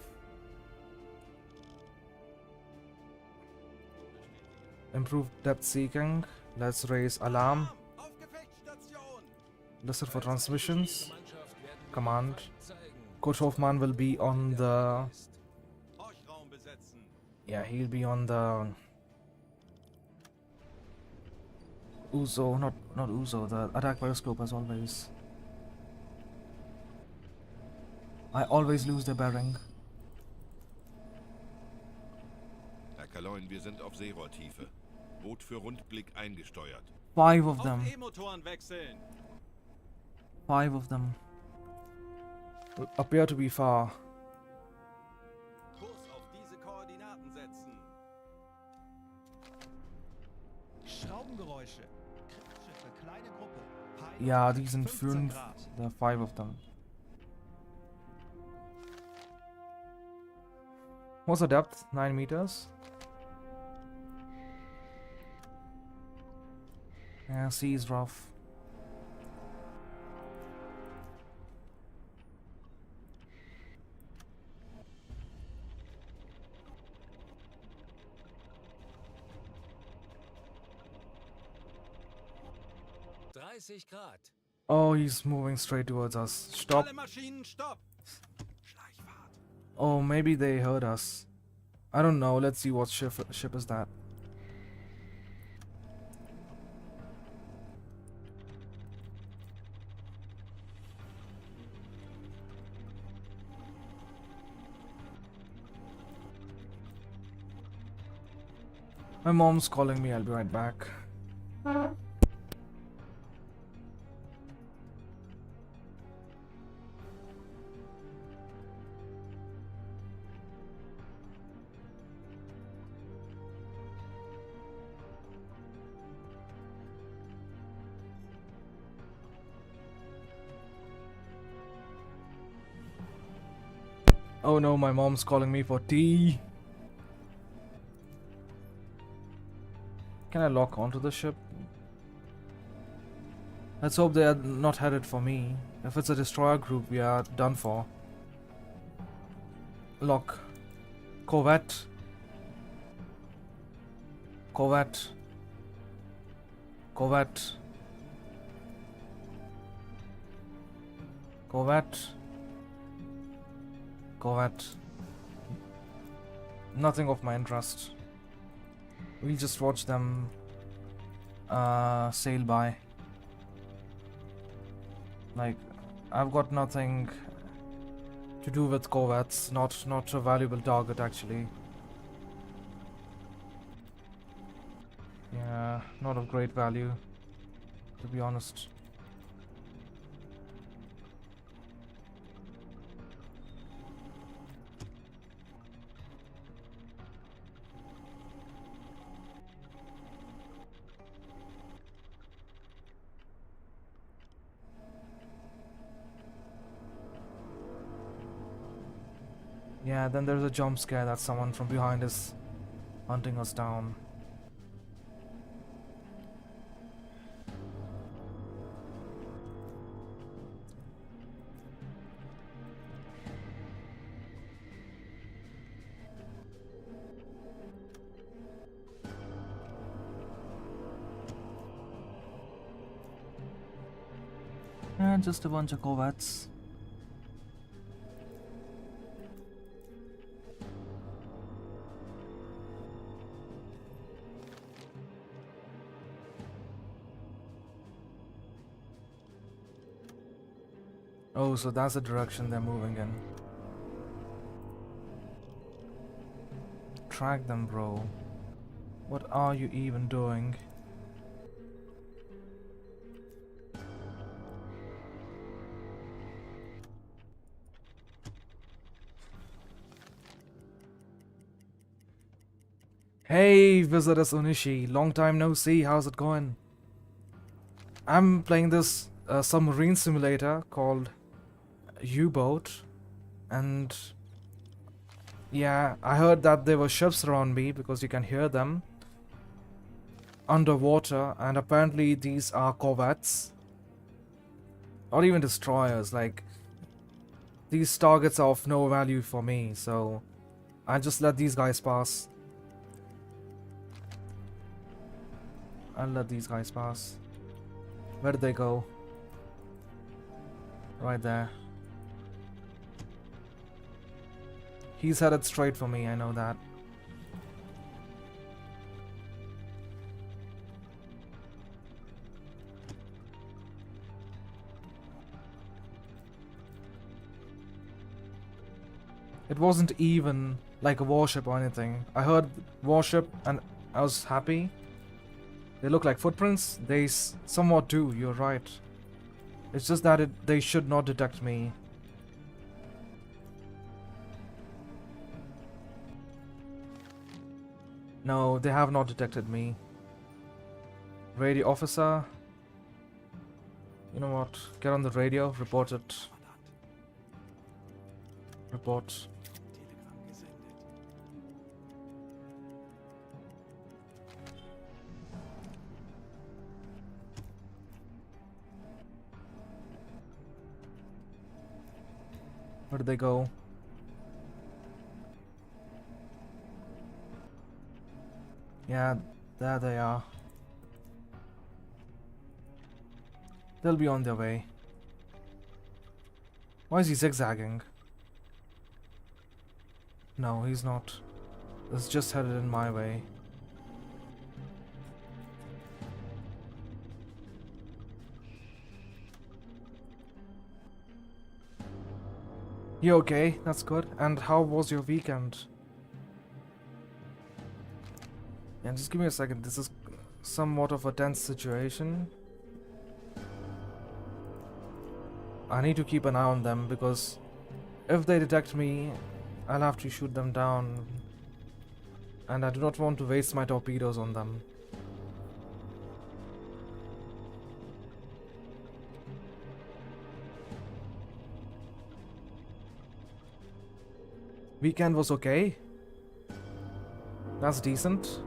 improved depth seeking. Let's raise alarm. Auf Gefechtsstation. Listen for transmissions. Mannschaft werden Command. zeigen. Coach Hoffman will be on the. Horchraum besetzen. Yeah, he'll be on the. Uzo, not Uzo, the attack periscope as always. I always lose the bearing. Herr Kaloin, wir sind auf Seerohrtiefe. Boot für Rundblick eingesteuert. 5 of Auf them. E-Motoren wechseln. 5 of them. Appear to be far. Kurs auf diese Koordinaten setzen. Schraubengeräusche. Kriegsschiffe. Kleine Gruppe. Peilung. Ja, die sind 15 5. Grad. There are 5 of them. What's the depth? 9 meters. Yeah, sea is rough. Grad. Oh, he's moving straight towards us. Stop. Alle Maschinen stopp. Schleichfahrt. Oh, maybe they heard us. I don't know. Let's see what ship is that. My mom's calling me, I'll be right back. Oh no, my mom's calling me for tea. Can I lock onto the ship? Let's hope they are not headed for me. If it's a destroyer group, we are done for. Lock. Corvette. Corvette. Corvette. Corvette. Corvette. Nothing of my interest. We'll just watch them sail by. Like, I've got nothing to do with corvettes. Not a valuable target actually. Yeah, not of great value, to be honest. Yeah, then there's a jump scare that someone from behind is hunting us down. And just a bunch of corvettes. Oh, so that's the direction they're moving in. Track them, bro. What are you even doing? Hey, visitors Onishi. Long time no see. How's it going? I'm playing this submarine simulator called U-boat, and yeah, I heard that there were ships around me because you can hear them underwater, and apparently these are corvettes or even destroyers. Like, these targets are of no value for me, so I just let these guys pass. I'll let these guys pass. Where did they go? Right there. He's headed straight for me, I know that. It wasn't even like a warship or anything. I heard warship and I was happy. They look like footprints. They somewhat do, you're right. It's just that they should not detect me. No, they have not detected me. Radio officer. You know what? Get on the radio, report it. Report. Where did they go? Yeah, there they are. They'll be on their way. Why is he zigzagging? No, he's not. It's just headed in my way. You okay? That's good. And how was your weekend? Yeah, just give me a second. This is somewhat of a tense situation. I need to keep an eye on them because if they detect me, I'll have to shoot them down. And I do not want to waste my torpedoes on them. Weekend was okay. That's decent.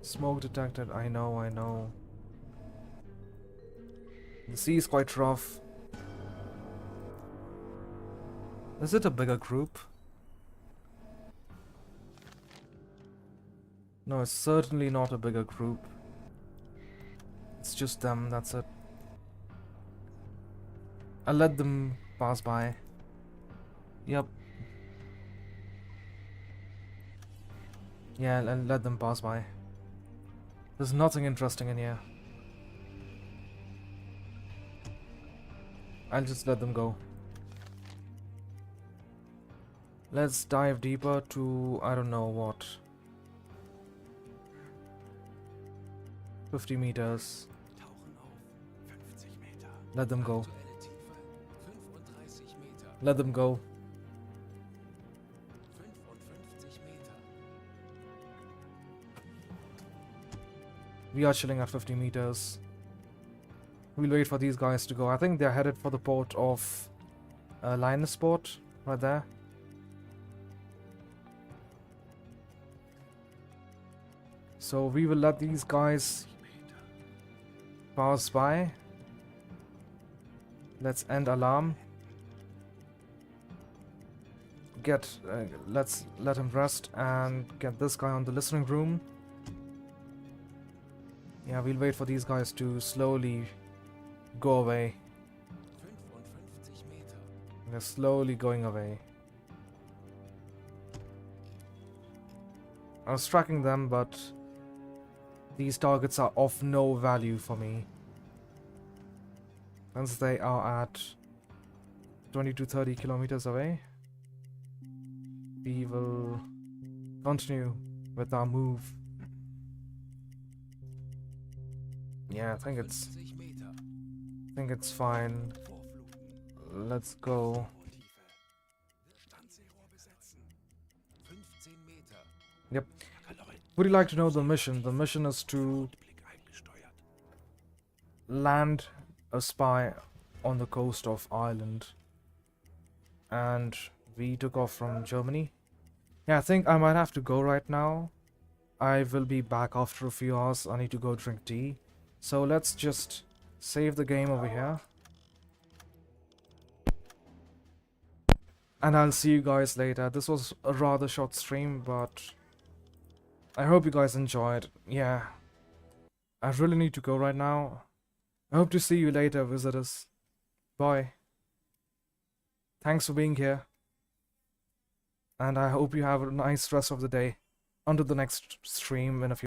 Smoke detected, I know. The sea is quite rough. Is it a bigger group? No, it's certainly not a bigger group. It's just them, that's it. I'll let them pass by. Yep. Yeah, I'll let them pass by. There's nothing interesting in here. I'll just let them go. Let's dive deeper to, I don't know what. 50 meters. Tauchen auf. 50 Meter. Let them go. Aktuelle Tiefe 35 Meter. Let them go. 55 Meter. We are chilling at 50 meters. We'll wait for these guys to go. I think they're headed for the port of Linus Port, right there. So we will let these guys pass by. Let's end alarm. Let's let him rest and get this guy on the listening room. Yeah, we'll wait for these guys to slowly go away. 55 Meter. They're slowly going away. I was tracking them, but these targets are of no value for me, since they are at 20 to 30 kilometers away. We will continue with our move. Yeah, I think it's 50 Meter. fine. Vorfluten. Let's go. Tiefe. Standseerohr besetzen. 15 Meter. Yep. Erkaloin. Would you like to know the mission? The mission is to Rundblick eingesteuert. land a spy on the coast of Ireland. And we took off from Germany. Yeah, I think I might have to go right now. I will be back after a few hours. I need to go drink tea. So let's just save the game over here. And I'll see you guys later. This was a rather short stream, but I hope you guys enjoyed. Yeah. I really need to go right now. I hope to see you later, visitors. Bye. Thanks for being here. And I hope you have a nice rest of the day. Until the next stream in a few